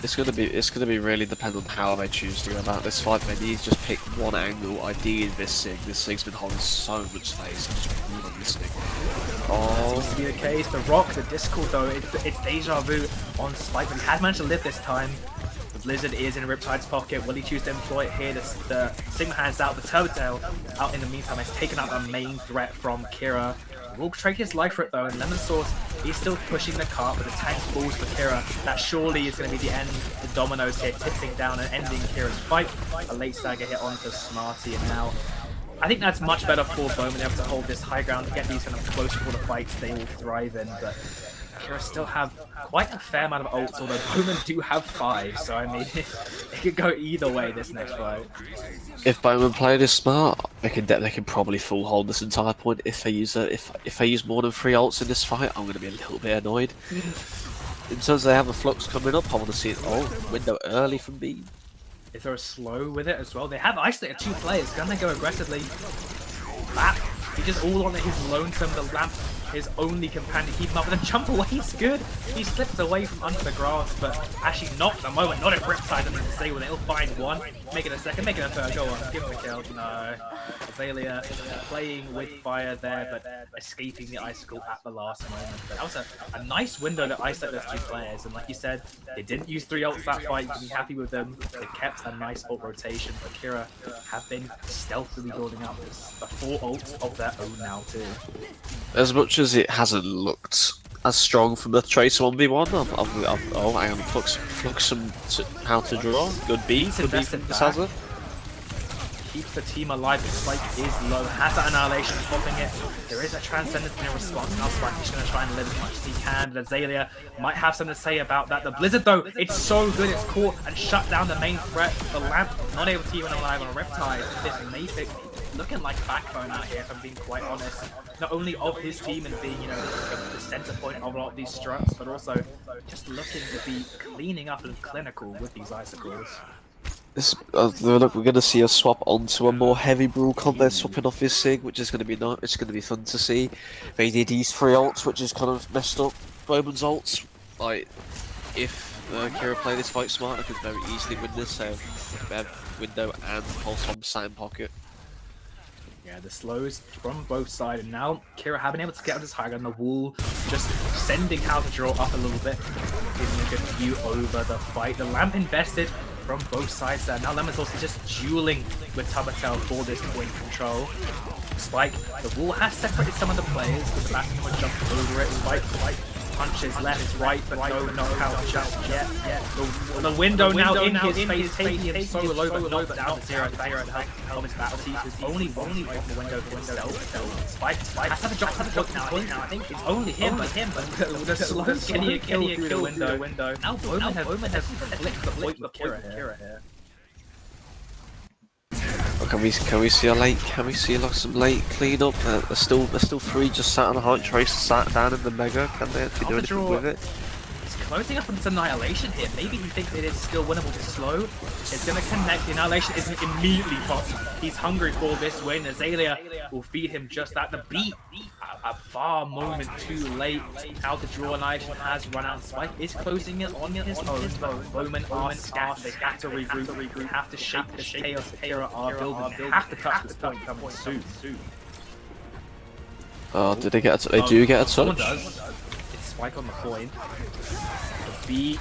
It's gonna be really dependent on how they choose to go about this fight. They need to just pick one angle. Ideally, this Sig. This Sig's been holding so much space. Just on this Sig. That seems to be the case. The Rock, the Discord though, it's deja vu on Spike, but he has managed to live this time. The Blizzard is in Riptide's pocket. Will he choose to employ it here? The Sigma hands out. The Turbo Tail out in the meantime has taken out the main threat from Kiira. Will trade his life for it though, and Lemon Sauce, he's still pushing the cart, but the tank falls for Kiira. That surely is going to be the end. The dominoes here tipping down and ending Kira's fight. A late stagger hit onto Smarty, and now I think that's much better for Bowmen. They have to hold this high ground to get these kind of close quarter fights they will thrive in, but Kiira still have quite a fair amount of ults, although Bowmen do have 5, so I mean, it could go either way this next fight. If Bowmen play this smart, they can probably full hold this entire point. If they use if they use more than 3 ults in this fight, I'm going to be a little bit annoyed. In terms of they have a flux coming up, I want to see it. Oh, window early from B. Is there a slow with it as well? They have isolated 2 players. Can they go aggressively? Back. He just all on his lonesome. The lamp, his only companion, keep him up and then jump away. He's good. He slipped away from under the grass, but actually not for the moment. Not at Riptide. I mean, say when he'll find one, make it a second, make it a third. Go on, give him the kill. No, Azalea playing with fire there, but escaping the icicle at the last moment. But that was a nice window to isolate those 2 players. And like you said, they didn't use 3 ults that fight. You can be happy with them. They kept a nice ult rotation, but Kiira have been stealthily building up the 4 ults of their own now too. As much as it hasn't looked as strong from the Tracer 1v1, oh, hang on, flux some how to draw. Good beat, good beat from Hazard. Keeps the team alive, the Spike is low, has that Annihilation popping it. There is a Transcendence in response, now Spike is going to try and live as much as he can, but Azalea might have something to say about that. The Blizzard though, it's so good, it's caught and shut down the main threat. The Lamp not able to even alive on a Riptide. This Mavic looking like backbone out here, if I'm being quite honest. Not only of his team and being, you know, the center point of a lot of these struts, but also just looking to be cleaning up and clinical with these icicles. Look, we're going to see a swap onto a more heavy Brawl combat, swapping off his Sig, which is going to be nice. It's going to be fun to see. They did use 3 ults, which is kind of messed up Bowman's ults. Like, if Kiira play this fight smart, they could very easily win this. So, they have window and pulse bomb sat in pocket. Yeah, the slows from both sides, and now Kiira having able to get on his high ground, the wall just sending how to draw up a little bit, giving a good view over the fight. The Lamp invested from both sides there. Now Lemon's also just dueling with Tabatel for this point control. Spike, the wall has separated some of the players, but the last one jumped over it. Spike punches left, right, but no knockout just yet. The window now in his face, taking him so low, but not down to 0 to help his battle team. Only from the window for himself. Spike has to have a drop now. I think it's only him, but the slow getting a kill through the window. Now Bowmen have flicked the point with Kiira here. Can we see like some late cleanup? There's still 3 just sat on a high Tracer, sat down in the Mega. Can they actually do anything with it? He's closing up on this Annihilation here. Maybe he thinks it is still winnable to slow. It's going to connect. The Annihilation isn't immediately popped. He's hungry for this win. Azalea will feed him just that. The beat, a far moment too late. How to draw Annihilation has run out. Spike is closing it on his own. Bowmen are scattered. They have to regroup. Have to shake this chaos. Kiira are building. They have to touch this point coming soon. Oh, did they get a they do get a touch? Someone does. It's Spike on the point. The beat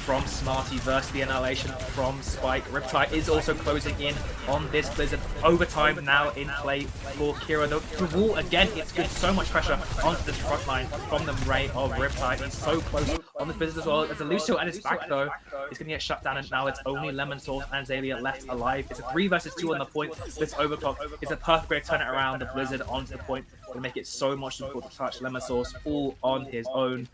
from Smarty versus the Annihilation from Spike. Riptide is also closing in on this Blizzard. Overtime now in play for Kiira. The wall, again, it's good. So much pressure onto this front line from the Ray of Riptide. He's so close on this Blizzard as well. As a Lucio at his back, though, he's going to get shut down, and now it's only Lemon Sauce and Azalea left alive. It's a 3 versus 2 on the point. This overclock is a perfect way to turn it around. The Blizzard onto the point will make it so much difficult to touch. Lemon Sauce all on his own,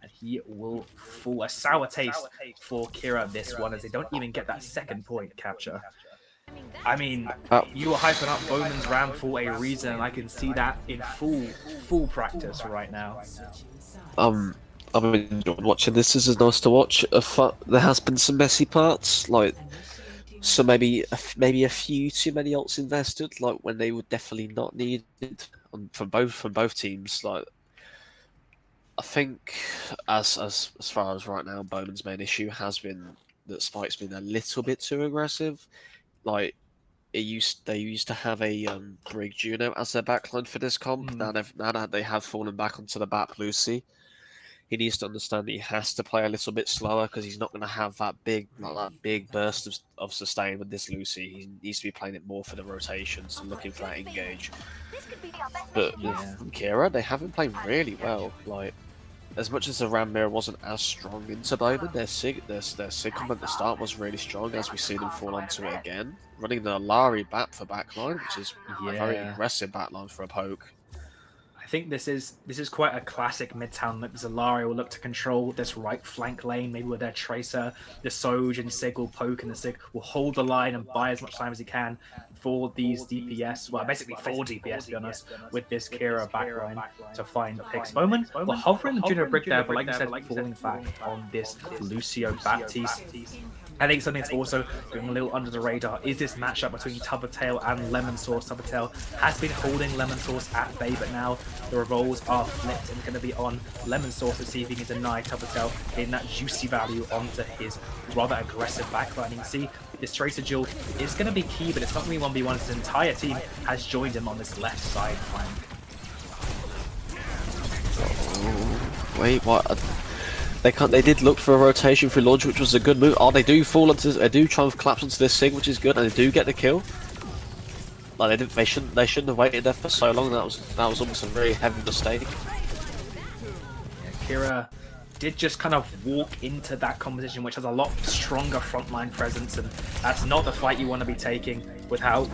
and he will fall. A sour taste for Kiira this one, as they don't even get that second point capture. I mean, you were hyping up Bowman's Ram for a reason, and I can see that in full practice right now. I'm enjoying watching this. This is nice to watch. There has been some messy parts, like So maybe a few too many ults invested, like when they were definitely not needed from both teams. Like I think as far as right now, Bowman's main issue has been that Spike's been a little bit too aggressive. Like they used to have a Brig Juno as their backline for this comp. Mm. Now that they have fallen back onto the Bat Lucy, he needs to understand that he has to play a little bit slower because he's not going to have that big burst of sustain with this Lucy. He needs to be playing it more for the rotations and looking for that engage. But with Kiira, they have been playing really well. Like as much as the Ram Mirror wasn't as strong into Bowman, their Sig comp at the start was really strong as we see them fall onto it again. Running the Alari Bat for backline, which is a very aggressive backline for a poke. I think this is quite a classic Midtown look. Zalari will look to control this right flank lane, maybe with their Tracer. The Soj and Sig will poke, and the Sig will hold the line and buy as much time as he can for these DPS. Well, basically 4 DPS, to be honest, with this Kiira backline to find picks. Bowmen will hover in the Juno Brick there, but like you said, falling back on this Lucio Baptiste. I think something that's also going a little under the radar is this matchup between Tubbertail and Lemon Sauce. Tubbertail has been holding Lemon Sauce at bay, but now the roles are flipped and going to be on Lemon Sauce to see if he can deny Tubbertail getting that juicy value onto his rather aggressive backline. You can see this Tracer duel is going to be key, but it's not going to be 1v1. His entire team has joined him on this left side flank. Oh, wait, what? They did look for a rotation through launch, which was a good move. Oh, they do try and collapse onto this Sig, which is good, and they do get the kill. Like they shouldn't have waited there for so long. That was almost a very heavy mistake. Yeah, Kiira did just kind of walk into that competition, which has a lot stronger frontline presence, and that's not the fight you want to be taking with how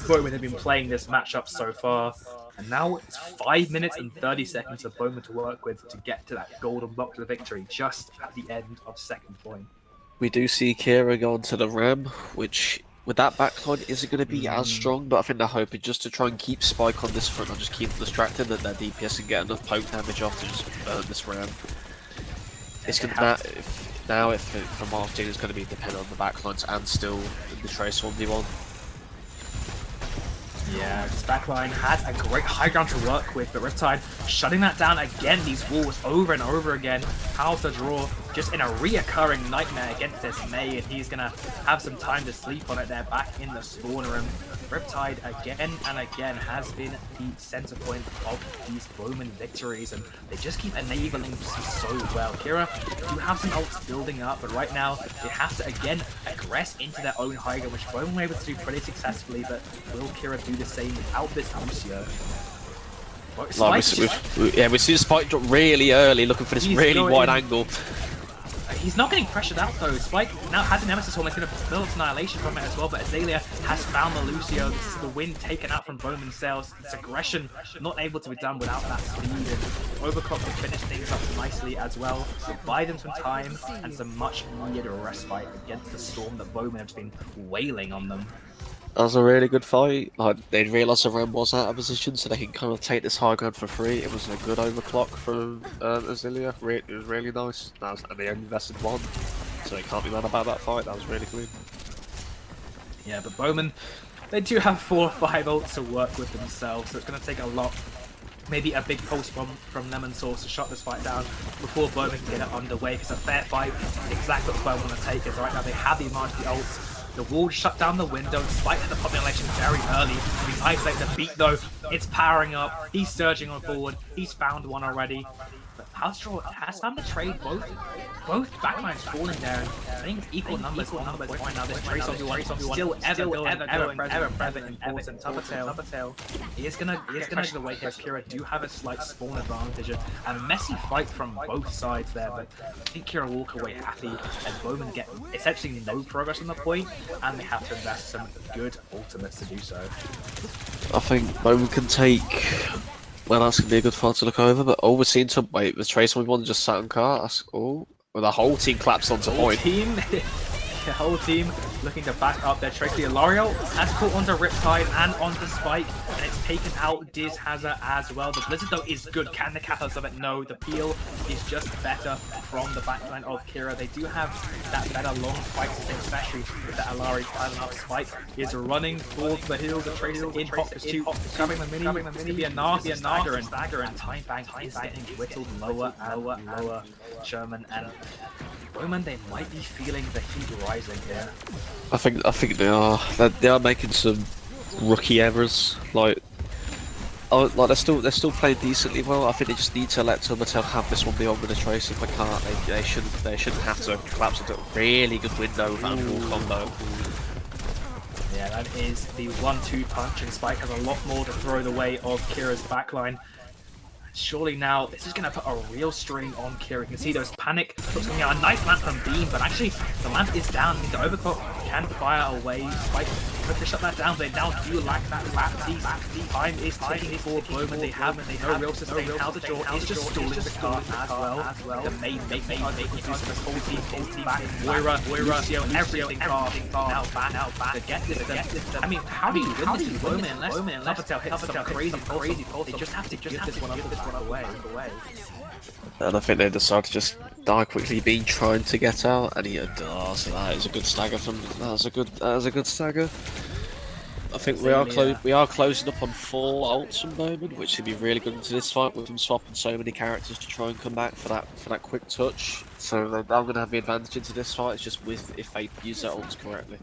Bowman have been playing this matchup so far. And now it's 5 minutes and 30 seconds of Bowman to work with to get to that golden block to the victory, just at the end of second point. We do see Kiira go onto the Ram, which with that backline isn't going to be as strong, but I think they're hoping just to try and keep Spike on this front and just keep them distracted, that their DPS can get enough poke damage off to just burn this Ram. It's going to if from Martin, it's going to be dependent on the backlines and still the Trace 1v1. Yeah, this backline has a great high ground to work with, but Riptide shutting that down again, these walls over and over again. How to draw just in a reoccurring nightmare against this Mei, and he's going to have some time to sleep on it there back in the spawn room. Riptide again and again has been the center point of these Bowman victories, and they just keep enabling so well. Kiira do have some ults building up, but right now they have to again aggress into their own high ground, which Bowman were able to do pretty successfully, but will Kiira do the same without this Lucio? We see Spike drop really early, looking for this really wide angle. He's not getting pressured out though. Spike now has an Nemesis Horn. He's going to build Annihilation from it as well, but Azalea has found the Lucio. This is the win taken out from Bowman's sails. This aggression not able to be done without that speed, and Overclock to finish things up nicely as well. To buy them some time and some much needed respite against the storm that Bowman have been wailing on them. That was a really good fight. Like they'd realised the Ram was out of position, so they can kind of take this high ground for free. It was a good overclock from Azalea. It was really nice. And they only invested 1, so they can't be mad about that fight. That was really clean. Yeah, but Bowman, they do have 4 or 5 ults to work with themselves, so it's going to take a lot. Maybe a big pulse bomb from Lemon Sauce to shut this fight down before Bowman can get it underway, because a fair fight, exactly what Bowman want to take is right now they have the advantage of the ults. The wall shut down the window despite the population very early. We isolate the beat though, it's powering up, he's surging on forward, he's found one already. But Palstrow has found the trade, both backlines falling there. I think it's equal numbers on the point now. This Trace on one still ever present important. Tubbertail is gonna the way here. Kiira do have a slight spawn advantage, and a messy fight from both sides there, but I think Kiira walk away happy, and Bowman get essentially no progress on the point, and they have to invest some good ultimates to do so. I think Bowman can take. Well, that's gonna be a good fight to look over, but we're seeing some with Trace 1v1 just sat on car. Well, the whole team collapsed onto point. Team, the whole team looking to back up their Tracy. L'Oreal has caught onto Riptide and onto Spike, and it's taken out Diz Hazard as well. The Blizzard, though, is good. Can the Catalyst of it? No. The Peel is just better from the backline of Kiira. They do have that better long fight system, especially with the Alari piling up. Spike is running towards the hills. The Tracer in hot pursuit, grabbing the mini. It's going to be a nasty stagger, and Time Bank is getting whittled lower and lower. Sherman and Bowmen, they might be feeling the heat rising here. I think they are. They are making some rookie errors. Like they're still playing decently well. I think they just need to let Tumatel have this one beyond with a trace. If they can't, they shouldn't have to collapse into a really good window with that wall combo. Yeah, that is the 1-2 punch, and Spike has a lot more to throw the way of Kira's backline. Surely now, this is going to put a real strain on Kiira. You can see those panic looks coming out. A nice lamp from Beam, but actually the lamp is down. The overclock can fire away. Spike to shut that down. They now do lack that lap piece. Time is ticking for Bowmen. They have no real sustain. How the jaw is just stalling the car as well. The main use this whole team back. Moira, Lucio, everything car now back to get this. I mean, how do you win this in Bowmen unless Tumatel hits some crazy pulse? They just have to give this one away. And I think they decided to just die quickly. Being trying to get out, and he so that is a good stagger from. That was a good stagger. I think we are closing up on 4 ults from Bowmen, which would be really good into this fight with them swapping so many characters to try and come back for that quick touch. So I'm going to have the advantage into this fight. It's just if they use their ults correctly.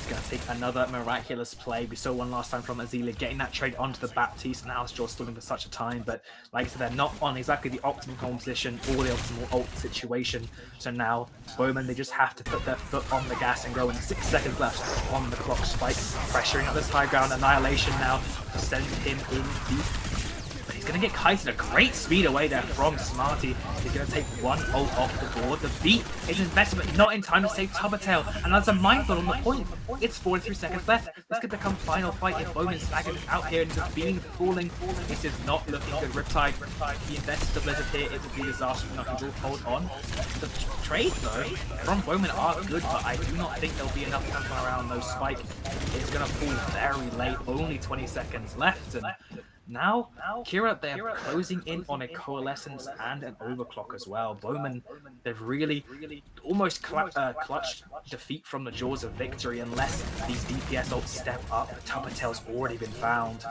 It's going to take another miraculous play. We saw one last time from Azila getting that trade onto the Baptiste, and now it's just stalling for such a time. But like I said, they're not on exactly the optimal composition or the optimal ult situation. So now Bowmen, they just have to put their foot on the gas and go. In 6 seconds left on the clock. Spike pressuring up this high ground. Annihilation now to send him in deep. But he's going to get kited at great speed away there from Smarty. He's going to take one ult off the board. The beat is invested, but not in time to save Tumatel. And that's a mindful on the point. It's 43 seconds left. This could become final fight if Bowmen staggered out here and just being falling. This is not looking good. Riptide, he invested the Blizzard here. It would be disastrous. He will hold on. The trades, though, from Bowmen are good, but I do not think there'll be enough to come around. No Spike is going to fall very late. Only 20 seconds left. And now, Kiira, they're closing in on a Coalescence and an Overclock as well. Bowmen, they've really almost clutched defeat from the jaws of victory unless these DPS ults step up. Tupatel's already been found.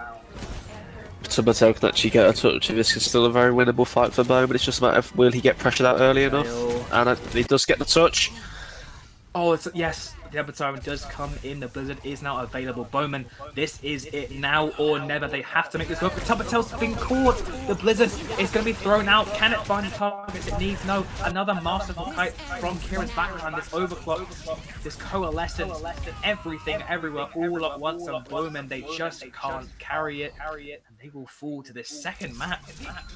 Tumatel can actually get a touch. This is still a very winnable fight for Bowmen. It's just a matter of will he get pressured out early enough? And he does get the touch. Oh, yes. The Avatar does come in. The Blizzard is now available. Bowmen, this is it now or never. They have to make this work. But Tupatel's been caught. The Blizzard is going to be thrown out. Can it find the targets it needs? No. Another masterful kite from Kiira's background. This overclock, this coalescence, everything, everywhere, all at once. And Bowmen, they just can't carry it. And they will fall to this second map.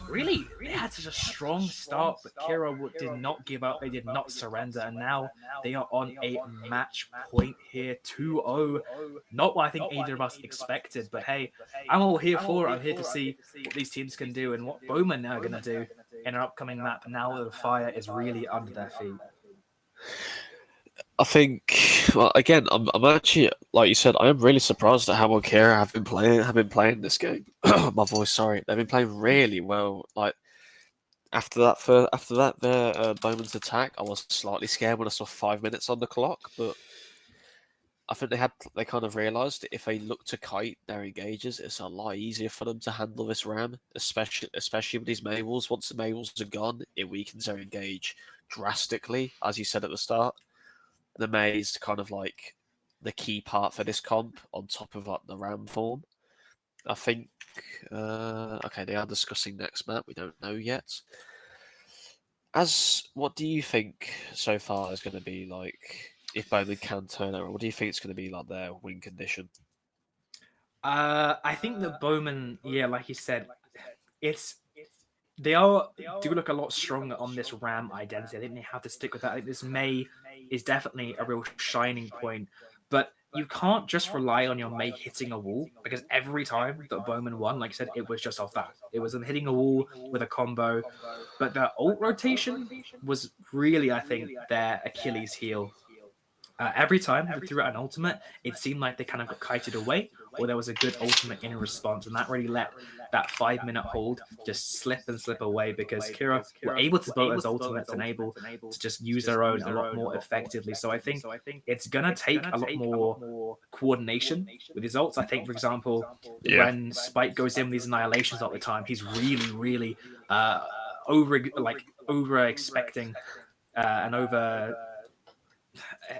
Really, they had such a strong start, but Kiira did not give up. They did not surrender. And now they are on a match point here, 2-0. Not what I think either of us expected, but hey, I'm all here for it. I'm here to see what these teams can do and what Bowmen are going to do in an upcoming map now that the fire is really under their feet. I think, well, again, I'm actually, like you said, I am really surprised at how well Kiira have been playing this game. My voice, sorry. They've been playing really well. Like after that, Bowman's attack, I was slightly scared when I saw 5 minutes on the clock, but I think they kind of realised that if they look to kite their engages, it's a lot easier for them to handle this ram, especially with these Maywalls. Once the Maywalls are gone, it weakens their engage drastically, as you said at the start. The May is kind of like the key part for this comp on top of like the ram form. I think okay, they are discussing next map. We don't know yet. What do you think so far is going to be like if Bowmen can turn over? What do you think it's going to be like their win condition? I think that Bowmen, yeah, like you said, they do look a lot stronger on this ram identity. I think they have to stick with that. I think this May is definitely a real shining point, but you can't just rely on your May hitting a wall, because every time that Bowmen won, like I said, it was just off that. It was them hitting a wall with a combo, but the ult rotation was really, I think, their Achilles heel. Every time they threw out an ultimate, it seemed like they kind of got kited away, or there was a good ultimate in response, and that really let that 5 minute hold just slip away because Kiira were able to blow those ultimates and able to just use their own a lot more effectively. So I think it's gonna take a lot more coordination with his ults. I think, for example, when Spike goes in with these annihilations all the time, he's really over expecting and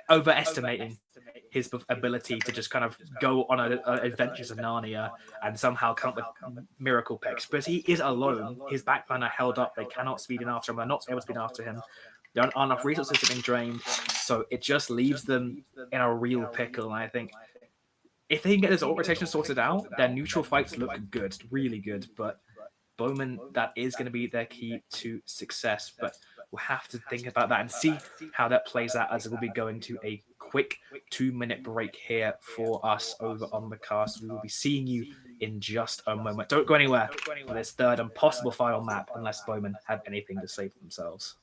overestimating his ability to just kind of go on adventures of Narnia and somehow come up with miracle picks. But he is alone. His backline are held up. They cannot speed in after him. They're not able to speed after him. There aren't enough resources have been drained. So it just leaves them in a real pickle. And I think if they can get this ult rotation sorted out, their neutral fights look good, really good. But Bowmen, that is going to be their key to success. But we'll have to think about that and see how that plays out, as we'll be going to a quick 2 minute break here for us over on the cast. We will be seeing you in just a moment. Don't go anywhere for this third and possible final map unless Bowmen have anything to say for themselves.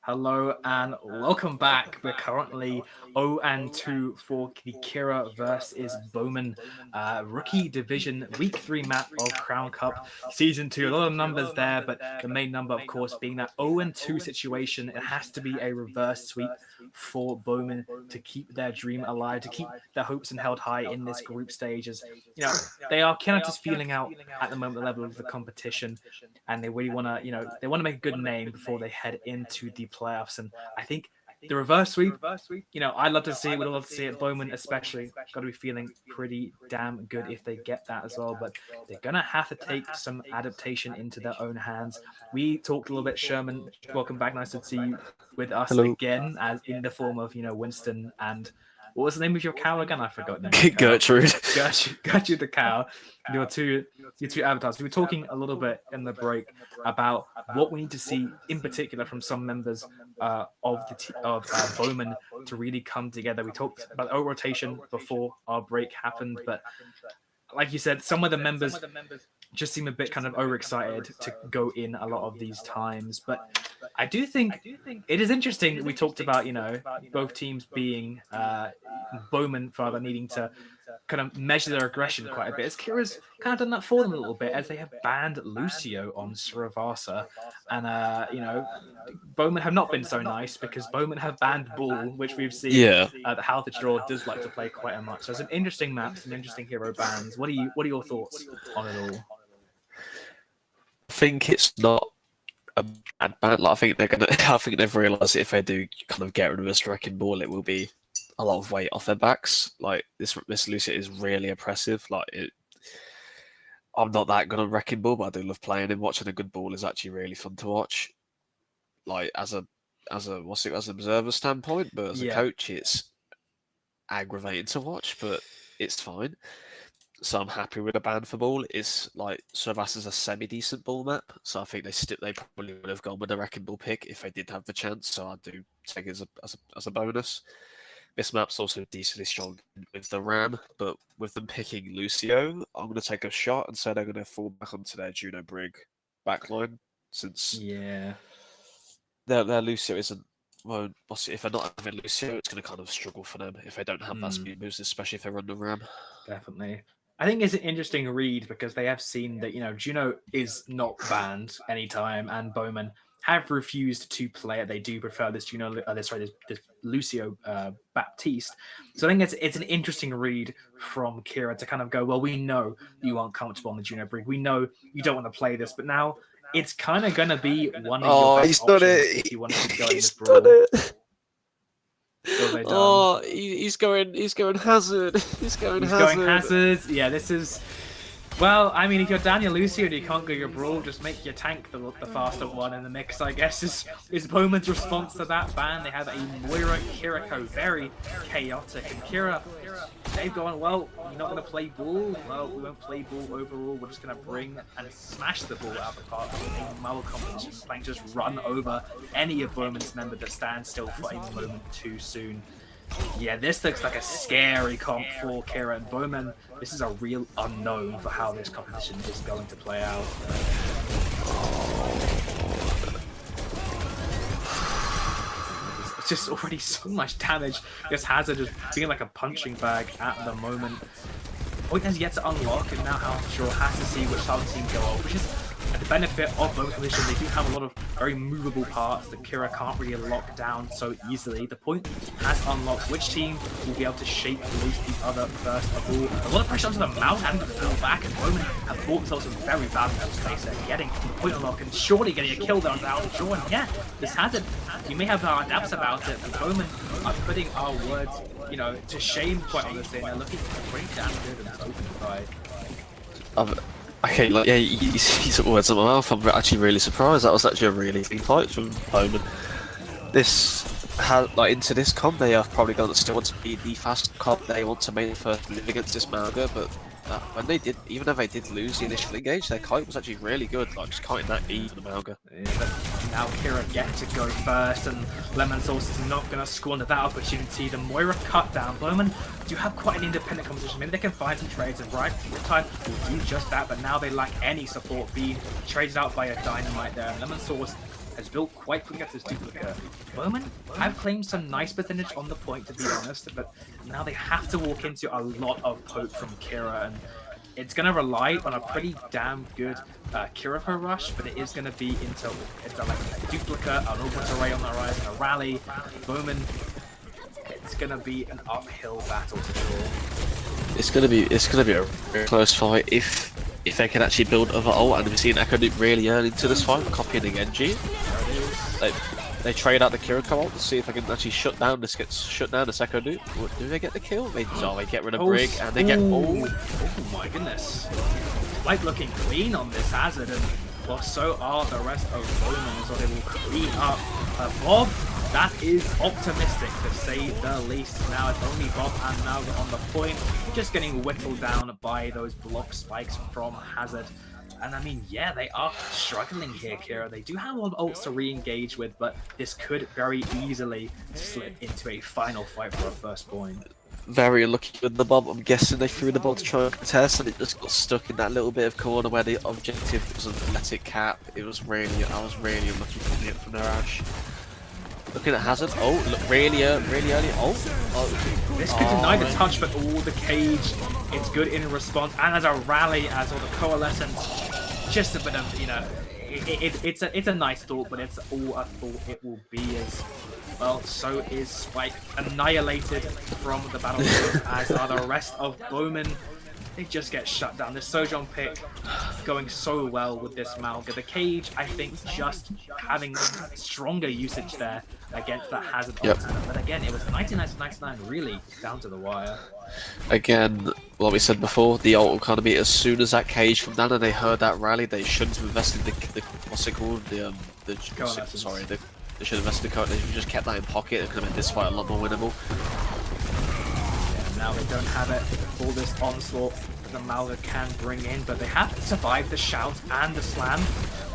Hello and welcome back. We're currently 0-2 for the Kiira versus Bowmen Rookie Division Week 3 map of Crown Cup Season 2. A lot of numbers there, but the main number, of course, being that 0-2 situation. It has to be a reverse sweep for Bowmen to keep their dream alive, to keep their hopes and held high in this group stage. As you know, they are kind of just feeling out at the moment the level of the competition, and they really want to, they want to make a good name before they head into the playoffs. And I think the reverse sweep, I'd love to see it. We'd love to see it. Bowman especially got to be feeling pretty damn good if they get that as well. But they're going to have to take some adaptation into their own hands. We talked a little bit, Sherman. Welcome back. Nice to see you with us again, as in the form of, Winston and what was the name of your cow again? I forgot the name. Gertrude. Gertrude the cow. Your two avatars. We were talking a little bit in the break about what we need to see in particular from some members of Bowman to really come together. We talked about the rotation before our break happened, but like you said, some of the members just seem a bit kind of overexcited to go in a lot of these times. But I do think it is interesting. We talked about, both teams being Bowman rather needing to kind of measure their aggression quite a bit. As Kiira's kind of done that for them a little bit, as they have banned Lucio on Sravasa. And, Bowman have not been so nice because Bowman have banned Bull, which we've seen. Yeah. The Halth Draw does like to play quite a much. So it's an interesting map, some interesting hero bans. What are your thoughts on it all? I think it's not a bad ban. Like, I think they've realised that if they do kind of get rid of this wrecking ball, it will be a lot of weight off their backs. Like this Lucia is really oppressive. I'm not that good on wrecking ball, but I do love playing him. Watching a good ball is actually really fun to watch. Like as an observer standpoint, but as a coach, it's aggravating to watch, but it's fine. So I'm happy with a ban for ball. It's like Sravas is a semi-decent ball map, so I think they probably would have gone with a wrecking ball pick if they did have the chance. So I do take it as a bonus. This map's also decently strong with the Ram, but with them picking Lucio, I'm going to take a shot and say they're going to fall back onto their Juno Brig backline, since their Lucio isn't. Well, if they're not having Lucio, it's going to kind of struggle for them if they don't have that speed boost, especially if they run the Ram. Definitely. I think it's an interesting read because they have seen that, Juno is not banned anytime, and Bowman have refused to play it. They do prefer this this Lucio Baptiste. So I think it's an interesting read from Kiira to kind of go, well, we know you aren't comfortable on the Juno Brig. We know you don't want to play this, but now it's kind of going to be one of your best options if you want to keep going this brawl. He's going Hazard. He's going Hazard. Yeah, this is. Well, I mean, if you're Daniel Lucio and you can't go your brawl, just make your tank the faster one in the mix, I guess, is Bowman's response to that ban. They have a Moira Kiriko, very chaotic. And Kiira, they've gone, well, you're not going to play ball? Well, we won't play ball overall. We're just going to bring and smash the ball out of the park with a Marvel competition, playing just run over any of Bowman's members that stand still for a moment too soon. Yeah, this looks like a scary comp for Kiira and Bowman. This is a real unknown for how this competition is going to play out. It's just already so much damage. This Hazard just feeling like a punching bag at the moment. Point has yet to unlock, and now Half has to see which other team go off, which is the benefit of Bowman Collision. They do have a lot of very movable parts that Kiira can't really lock down so easily. The point has unlocked which team will be able to shake loose the other first of all. A lot of pressure onto the mouth, having to fall back, and Bowman have bought themselves some very valuable space there, getting the point unlock and surely getting a kill there on Out of Draw. And yeah, this Hazard, you may have our doubts about it, but Bowman are putting our words, to shame quite honestly, and they're looking pretty damn good and open fight. Okay, he's at words in my mouth. I'm actually really surprised. That was actually a really clean fight from Bowman. Into this comp, they are probably going to still want to be the fast comp. They want to make the first move against this Mauga, but when they did, even if they did lose the initial engage, their kite was actually really good. Just kiting that E for the Mauga. Yeah, now Kiira get to go first, and Lemon Sauce is not going to squander that opportunity. The Moira cut down. Bowman do have quite an independent competition. Maybe they can find some trades, and right time will do just that. But now they lack any support being traded out by a Dynamite there. And Lemon Sauce has built quite quickly against this duplicate. Bowmen have claimed some nice percentage on the point, to be honest, but now they have to walk into a lot of poke from Kiira, and it's going to rely on a pretty damn good Kiira rush, but it is going to be into like a duplicate, an orbit array on the rise, and a rally. Bowmen, it's going to be an uphill battle for sure. It's gonna be a very close fight if they can actually build other ult, and we've seen Echo Duke really early into this fight, copying the Genji. They trade out the Kiira ult to see if they can actually shut down this Echo Duke. Do they get the kill? They get rid of Brig, and they get oh my goodness. Like looking clean on this Hazard, and well, so are the rest of Bowmen, so they will clean up Bob. That is optimistic, to say the least. Now it's only Bob and Malga on the point, just getting whittled down by those block spikes from Hazard. And I mean, yeah, they are struggling here, Kiira. They do have a lot of ults to re-engage with, but this could very easily slip into a final fight for a first point. Very unlucky with the bomb. I'm guessing they threw the ball to try and contest, and it just got stuck in that little bit of corner where the objective was an athletic cap. I was really unlucky picking it from their Ash. Looking at Hazard. Oh, look, really early. Oh. This could deny the touch, but all the cage. It's good in response, and as a rally, as all the coalescence, just a bit of, you know, it's a nice thought, but it's all I thought it will be as well. So is Spike annihilated from the battlefield, as are the rest of Bowmen. They just get shut down. This Sojourn pick going so well with this Malga. The cage, I think, just having stronger usage there against that Hazard ultimate. But again, it was 99 to 99, really down to the wire. Again, like we said before, the ult will kind of be as soon as that cage from down and they heard that rally, they shouldn't have invested the what's it called? They should have invested the code. They should have just kept that in pocket. It could have made this fight a lot more winnable. Now they don't have it for this onslaught that the Malga can bring in, but they have survived the shout and the slam.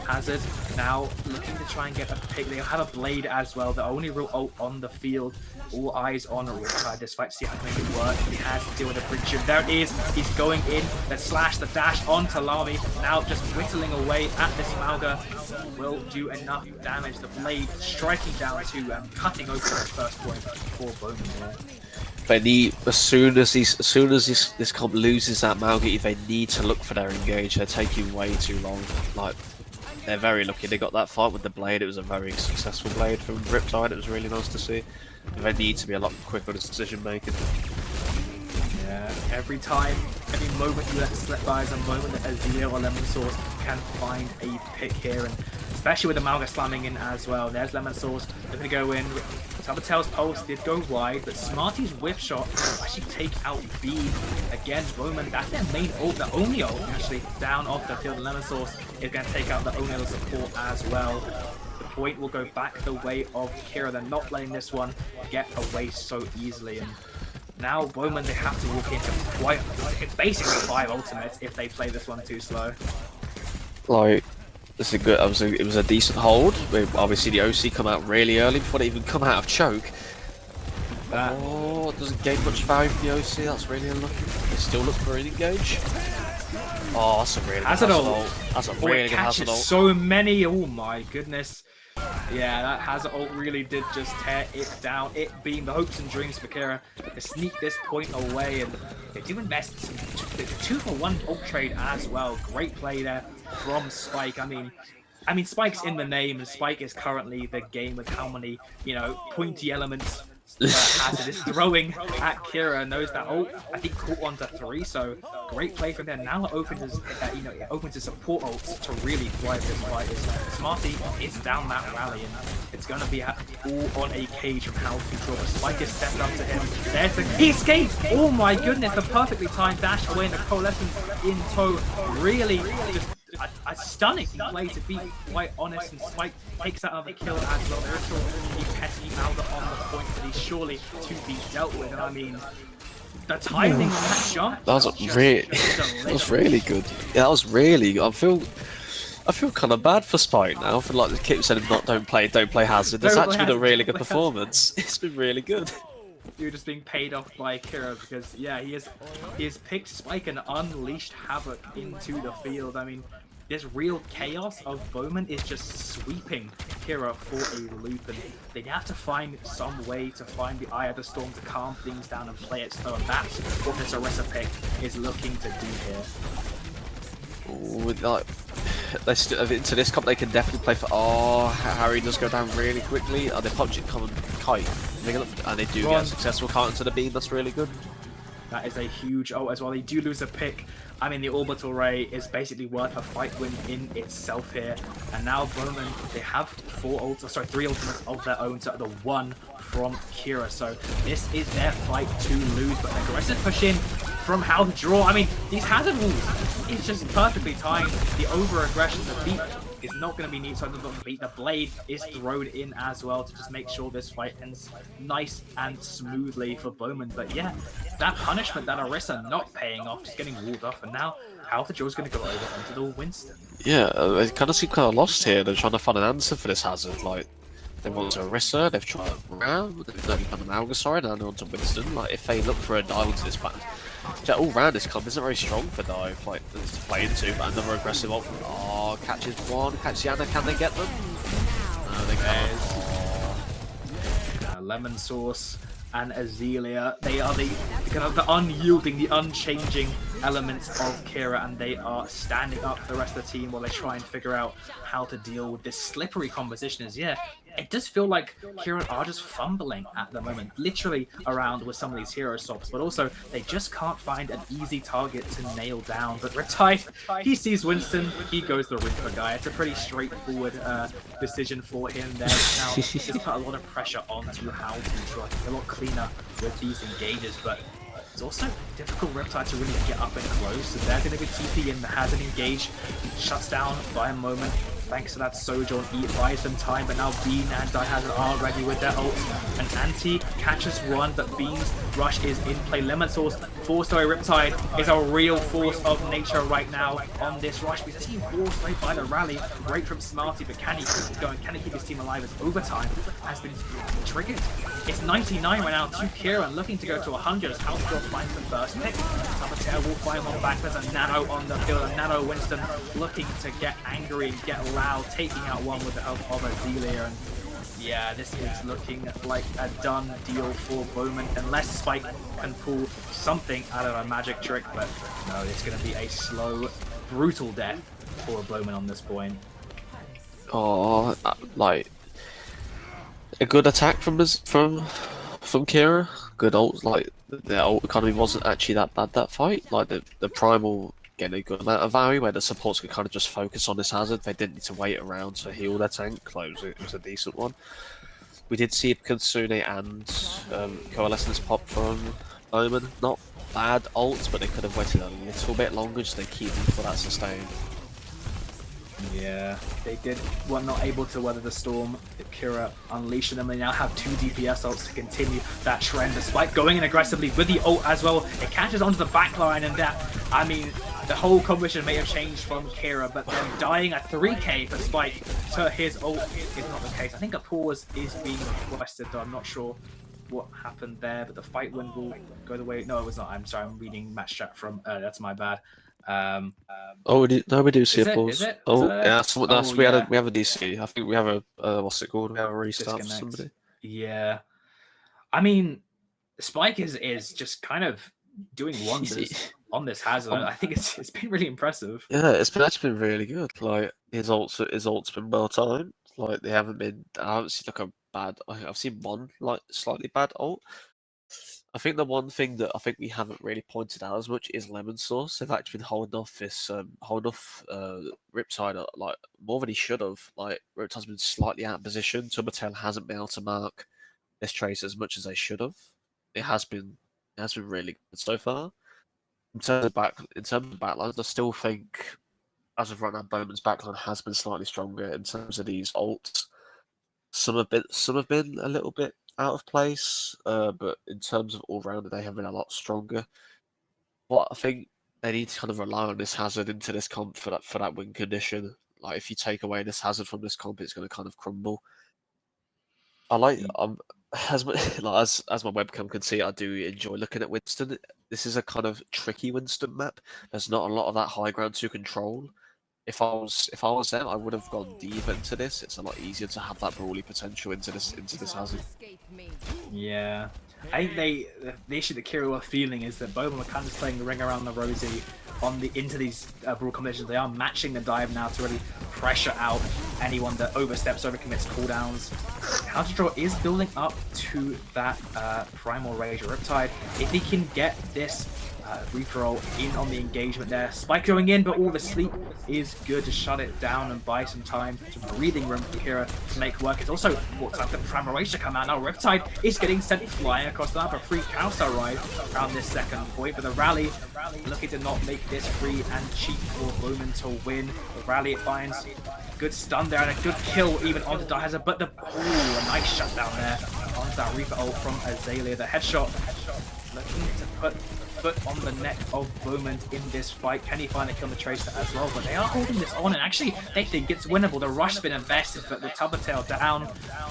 Hazard now looking to try and get a pick. They have a blade as well, the only real ult on the field. All eyes on Riptide this fight to see how to make it work. He has to deal with a bridge. There it is. He's going in. The slash, the dash onto Lami. Now just whittling away at this Malga. Will do enough damage. The blade striking down to cutting open his first point for Bowmen here. They need, as soon as this comp loses that Malga, they need to look for their engage. They're taking way too long. Like, they're very lucky they got that fight with the blade. It was a very successful blade from Riptide. It was really nice to see. They need to be a lot quicker with decision making. Yeah, every moment you let slip by is a moment that Azir or Lemon Sauce can find a pick here, and especially with the Malga slamming in as well. There's Lemon Sauce, they're going to go in. Sabatel's pulse did go wide, but Smarty's whip shot will actually take out B. Again, Bowmen, that's their main ult, the only ult actually, down off the field. Lemon Sauce is going to take out the only other support as well. The point will go back the way of Kiira. They're not letting this one get away so easily. And now Bowmen, they have to walk into quite basically 5 ultimates if they play this one too slow. Like, this is a good. It was a decent hold. Obviously, the OC come out really early before they even come out of choke. Oh, doesn't gain much value from the OC. That's really unlucky. They still look for an engage. Oh, that's a really good Hazard ult. That's a really good Hazard ult. So many. Oh my goodness. Yeah, that Hazard ult really did just tear it down. It being the hopes and dreams for Kiira to sneak this point away, and they do invest some 2-for-1 ult trade as well. Great play there from Spike. I mean, Spike's in the name, and Spike is currently the game with how many, you know, pointy elements Hazard is throwing at Kiira. Knows that ult, I think, caught onto 3, so great play from there. Now it opens his, it opens his support ults to really thrive this fight. Smarty is down that rally, and it's going to be all on a cage from how to draw. Spike has stepped up to him. There's the, he escaped! Oh my goodness, the perfectly timed dash away, and the coalescence in tow. Really just a stunning play, to be quite honest, and Spike takes that other kill as well. There's still a pesky Malga on the point, but he's surely to be dealt with. And I mean, the timing on that jump, that was really good. Yeah, that was really good. I feel kind of bad for Spike now. I feel like the kid said don't play Hazard. It's actually been a really good performance. It's been really good. You're just being paid off by Kiira because, yeah, he has picked Spike and unleashed havoc into the field. I mean, this real chaos of Bowman is just sweeping Kiira for a loop, and they have to find some way to find the Eye of the Storm to calm things down and play it slow, and that's what this Orisa pick is looking to do here. With like, into this comp, they can definitely play for. Oh, Harry does go down really quickly. They punch it, common kite, and they do get a successful kite into the beam. That's really good. That is a huge ult as well. They do lose a pick. I mean, the orbital ray is basically worth a fight win in itself here. And now Bowmen, they have three ultimates of their own to the one from Kiira. So this is their fight to lose. But an aggressive push in from how to draw. I mean, these hazard walls is just perfectly timed. The over-aggression, the beat is not going to be neat, so the blade is thrown in as well to just make sure this fight ends nice and smoothly for Bowmen. But yeah, that punishment, that Orisa not paying off, just getting walled off, and now how the Jaw's going to go over onto the Winston. Yeah, they kind of seem kind of lost here. They're trying to find an answer for this hazard. Like, they want to Orisa, they've tried Ram, they've only done an Algaside, and on to Winston. Like, if they look for a dive into this battle, all round this comp isn't very strong for dive, like, there's to play into, but another aggressive ult. Oh, catches one, catches Yana, can they get them? No, they can't. Lemon Sauce and Azealia, they are the kind of the unyielding, the unchanging elements of Kiira, and they are standing up for the rest of the team while they try and figure out how to deal with this slippery composition. It does feel like Kiira are just fumbling at the moment, literally around with some of these hero swaps, but also they just can't find an easy target to nail down. But Riptide, he sees Winston, he goes the Reaper guy. It's a pretty straightforward decision for him there. Now, he's put a lot of pressure onto how to try to be a lot cleaner with these engages, but it's also difficult Riptide to really get up and close. So there's going to be TP in the hazard engage, shuts down by a moment. Thanks to that Sojourn, he buys them time, but now Bean and Dihazard are ready with their ults. And Anti catches one, but Bean's rush is in play. Lemon Sauce, 4-star Riptide is a real force of nature right now on this rush. We see War played by the rally, great from Smarty, but can he keep it going? Can he keep his team alive as overtime has been triggered? It's 99 right now to Kiira, and looking to go to 100 as Halfgirl finds the first pick. Saboteur will find one back. There's a Nano on the field, a Nano Winston looking to get angry and get loud, taking out one with the help of Azealia. And yeah, this is looking like a done deal for Bowmen, unless Spike can pull something out of a magic trick. But no, it's going to be a slow, brutal death for Bowmen on this point. Oh, like a good attack from Kiira. Good ult. Like, the ult economy wasn't actually that bad that fight. Like, the primal getting a good amount of value where the supports could kind of just focus on this hazard. They didn't need to wait around to heal their tank. Like, it was a decent one. We did see Kitsune and Coalescence pop from Bowmen. Not bad ults, but they could have waited a little bit longer just to keep them for that sustain. Yeah, they were not able to weather the storm. Kiira unleashing them. They now have 2 DPS ults to continue that trend, despite going in aggressively with the ult as well. It catches onto the backline, and that, I mean, the whole composition may have changed from Kiira, but then dying at 3k for Spike to his ult is not the case. I think a pause is being requested, though I'm not sure what happened there, but the fight win will go the way. No, it was not. I'm sorry, I'm reading match chat from that's my bad. We do see a pause. We have a DC. I think we have a what's it called? We have a restart for somebody. Yeah, I mean, Spike is just kind of doing wonders on this hazard. I think it's been really impressive. Yeah, it's actually been really good. Like, his ult's been well timed. Like, I haven't seen like a bad. I've seen one like slightly bad ult. I think the one thing that I think we haven't really pointed out as much is Lemon Sauce. They've actually been holding off Riptide like more than he should have. Like, Riptide's been slightly out of position. Tubertail hasn't been able to mark this trace as much as they should have. It has been really good so far. In terms of backlines, I still think as of right now, Bowman's backline has been slightly stronger in terms of these ults. Some have been a little bit out of place, but in terms of all-rounder, they have been a lot stronger. What I think they need to kind of rely on this hazard into this comp for that win condition. Like, if you take away this hazard from this comp, it's going to kind of crumble. I like as my webcam can see, I do enjoy looking at Winston. This is a kind of tricky Winston map. There's not a lot of that high ground to control. if I was them, I would have gone deeper into this. It's a lot easier to have that brawly potential into this hazard. Yeah. I think the issue that Kiira were feeling is that Bowmen were kind of playing the ring around the Rosie into these brawl combinations. They are matching the dive now to really pressure out anyone that oversteps, overcommits cooldowns. Counter Draw is building up to that Primal Rage Riptide. If he can get this reroll in on the engagement there. Spike going in, but all the sleep is good to shut it down and buy some time, some breathing room for Kiira to make work. It's also more time for the Primal Rage to come out. Now Riptide is getting sent flying across the map. A free counter ride around this second point, but the Rally looking to not make this free and cheap for Bowmen to win. The Rally, it finds a good stun there and a good kill even onto Dihazard, but a nice shutdown there onto that Reaper ult from Azalea. The headshot looking to put foot on the neck of Bowmen in this fight. Can he find a kill on the Tracer as well? But they are holding this on, and actually they think it's winnable. The rush's been invested, but with Tubbertail down,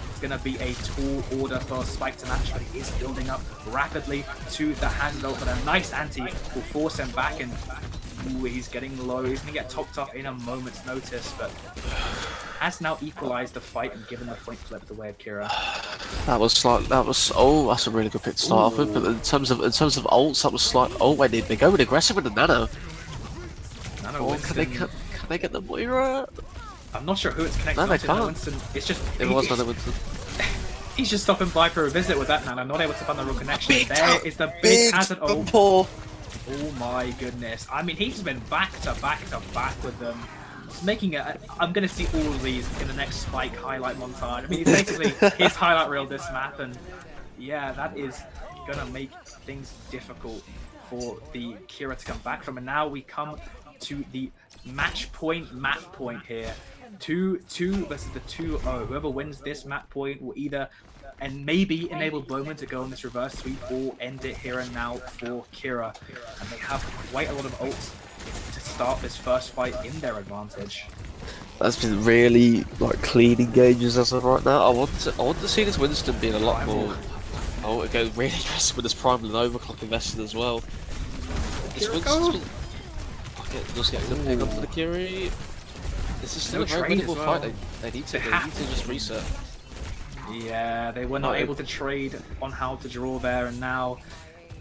it's going to be a tall order for Spike to match, but he is building up rapidly to the handle. But a nice anti will force him back, and he's getting low. He's going to get topped off in a moment's notice, but has now equalized the fight and given the point flip the way of Kiira. That's a really good pick to start off with. But in terms of ults, that was slight. Oh, wait, they go with aggressive with the nano. Can they get the Moira? I'm not sure who it's connected to. No, Winston. It's just it was Nano Winston. He's just stopping by for a visit with that nano. Not able to find the real connection. There is the big hazard ult. Oh my goodness. I mean, he's been back to back to back with them. It's making it. I'm going to see all of these in the next Spike highlight montage. I mean, it's basically his highlight reel this map, and yeah, that is going to make things difficult for the Kiira to come back from. And now we come to the match point here. 2-2 versus the 2-0. Whoever wins this map point will either and maybe enable Bowmen to go on this reverse sweep or end it here and now for Kiira. And they have quite a lot of ults to start this first fight in their advantage. That's been really clean engages as of right now. I want to see this Winston being a lot more. I want to go really aggressive with this Primal and Overclock invested as well. This Winston's been... Just getting the ping onto the Kiira. This is still a very winnable fight. They need to just reset. Yeah, they were not able to trade on how to draw there, and now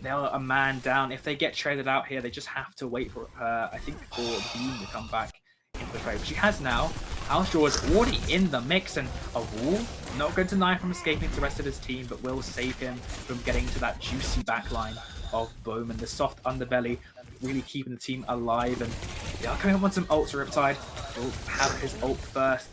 they're a man down. If they get traded out here, they just have to wait for, I think, for Beam to come back into the trade. But she has now. Alstraw is already in the mix, and a wall not going to deny him from escaping to the rest of his team, but will save him from getting to that juicy backline of Bowmen. The soft underbelly really keeping the team alive, and they are coming up on some ults. Riptide will have his ult first.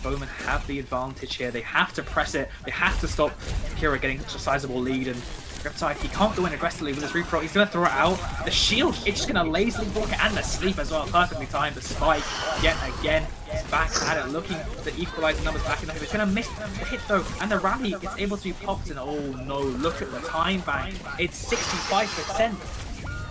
Bowmen have the advantage here. They have to press it. They have to stop Kiira getting such a sizable lead, and Riptide, he can't go in aggressively with his reproc. He's going to throw it out. The shield, it's just going to lazily block it, and the sleep as well. Perfectly timed. The spike, yet again, he's back at it, looking to equalize the numbers back in the He's going to miss the hit though, and the Rally is able to be popped, and oh no, look at the time bank. It's 65%.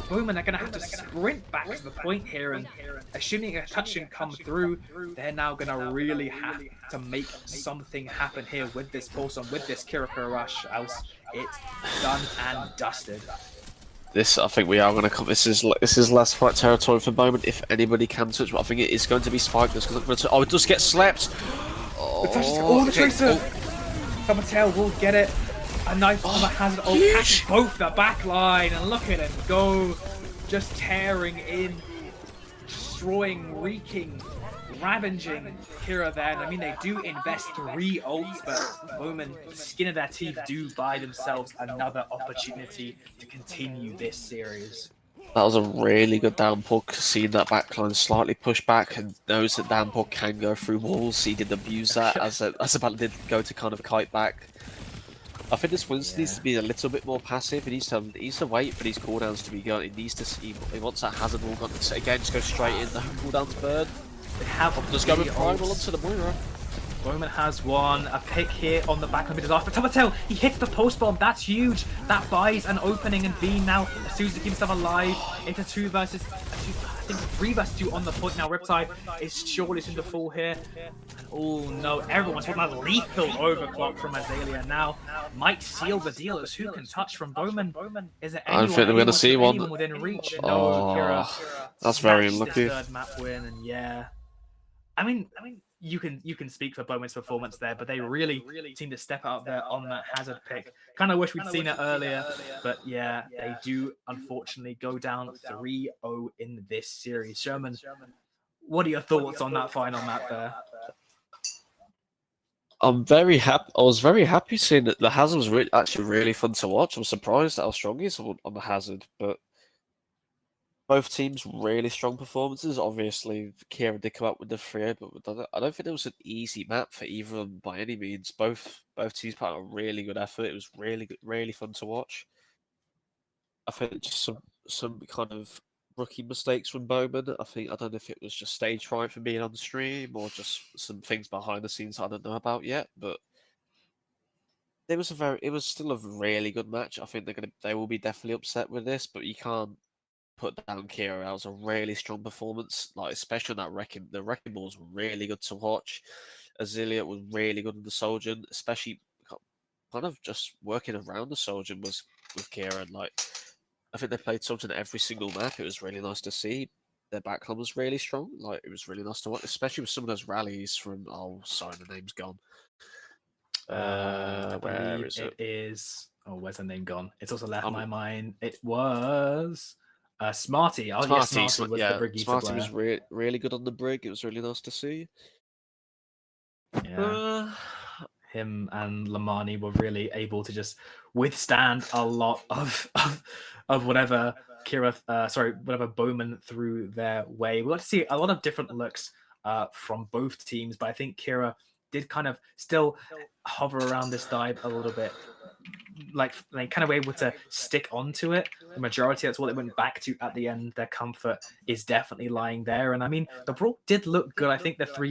Bowmen are going to have to sprint back to the point here, and assuming a touch can come through, they're now going to really have to make something happen here with this pulse on, with this Kiira rush, else it's done and dusted. This, I think we are going to come. This is last fight territory for Bowmen. If anybody can touch, but I think it is going to be Spike that's going to. Oh, it does get slept. The Tracer. Tubbertail will get it. A knife on the hazard ult, catches both the back line, and look at him go, just tearing in, destroying, wreaking, ravaging Kiira there. And I mean, they do invest 3 ults, but Bowmen, skin of their teeth, do buy themselves another opportunity to continue this series. That was a really good down puck, seeing that backline slightly push back, and knows that down puck can go through walls. He did abuse that as about did go to kind of kite back. I think this Winston needs to be a little bit more passive. He needs to wait for these cooldowns to be going. He needs to he wants that hazard wall gone. Again, just go straight in. The cooldowns burn. They have just go with Primal onto the Moira. Bowmen has one. A pick here on the back of the disaster. Tubbertail, he hits the post bomb. That's huge. That buys an opening, and Bean now, as soon as he keeps himself alive, it's a 2 versus 2. I think 3 versus 2 on the point now. Riptide is surely soon to fall here. And oh no, everyone's got a lethal overclock from Azalea now. Might seal the deal as who can touch from Bowmen. Is it anyone? I think we're going to see one. Within reach? No, Kiira. That's very unlucky. Third map win, and yeah. I mean, you can speak for Bowman's performance there, but they really seem to step out there on that Hazard pick. Kind of wish we'd seen it earlier, but yeah, they do unfortunately go down 3-0 in this series. Sherman, what are your thoughts on that final map there? I'm very happy. I was very happy seeing that the Hazard was actually really fun to watch. I'm surprised at how strong he is on the Hazard, but both teams really strong performances. Obviously, Kiira did come up with the 3 but I don't think it was an easy map for either of them by any means. Both teams put out a really good effort. It was really good, really fun to watch. I think just some kind of rookie mistakes from Bowman. I don't know if it was just stage fright for being on the stream or just some things behind the scenes I don't know about yet, but it was still a really good match. I think they will be definitely upset with this, but you can't put down Kiira. That was a really strong performance, like especially on the wrecking ball was really good to watch. Azealia was really good on the Soldier, especially kind of just working around the Soldier was with Kiira. Like I think they played Soldier every single map. It was really nice to see. Their backline was really strong. Like it was really nice to watch, especially with some of those rallies from. Oh, sorry, the name's gone. I Where believe is it it? is. Oh, where's the name gone? It's also left I'm my mind. It was Smarty. Oh, yes, Smarty. Smarty was the Yeah, Brigitte Smarty player. was really good on the brig. It was really nice to see. Yeah. Uh, Him and Lamani were really able to just withstand a lot of whatever whatever Bowman threw their way. We got to see a lot of different looks from both teams, but I think Kiira did kind of still hover around this dive a little bit. Like they kind of were able to stick onto it. The majority, that's what they went back to at the end. Their comfort is definitely lying there. And I mean, the brawl did look good. I think the 3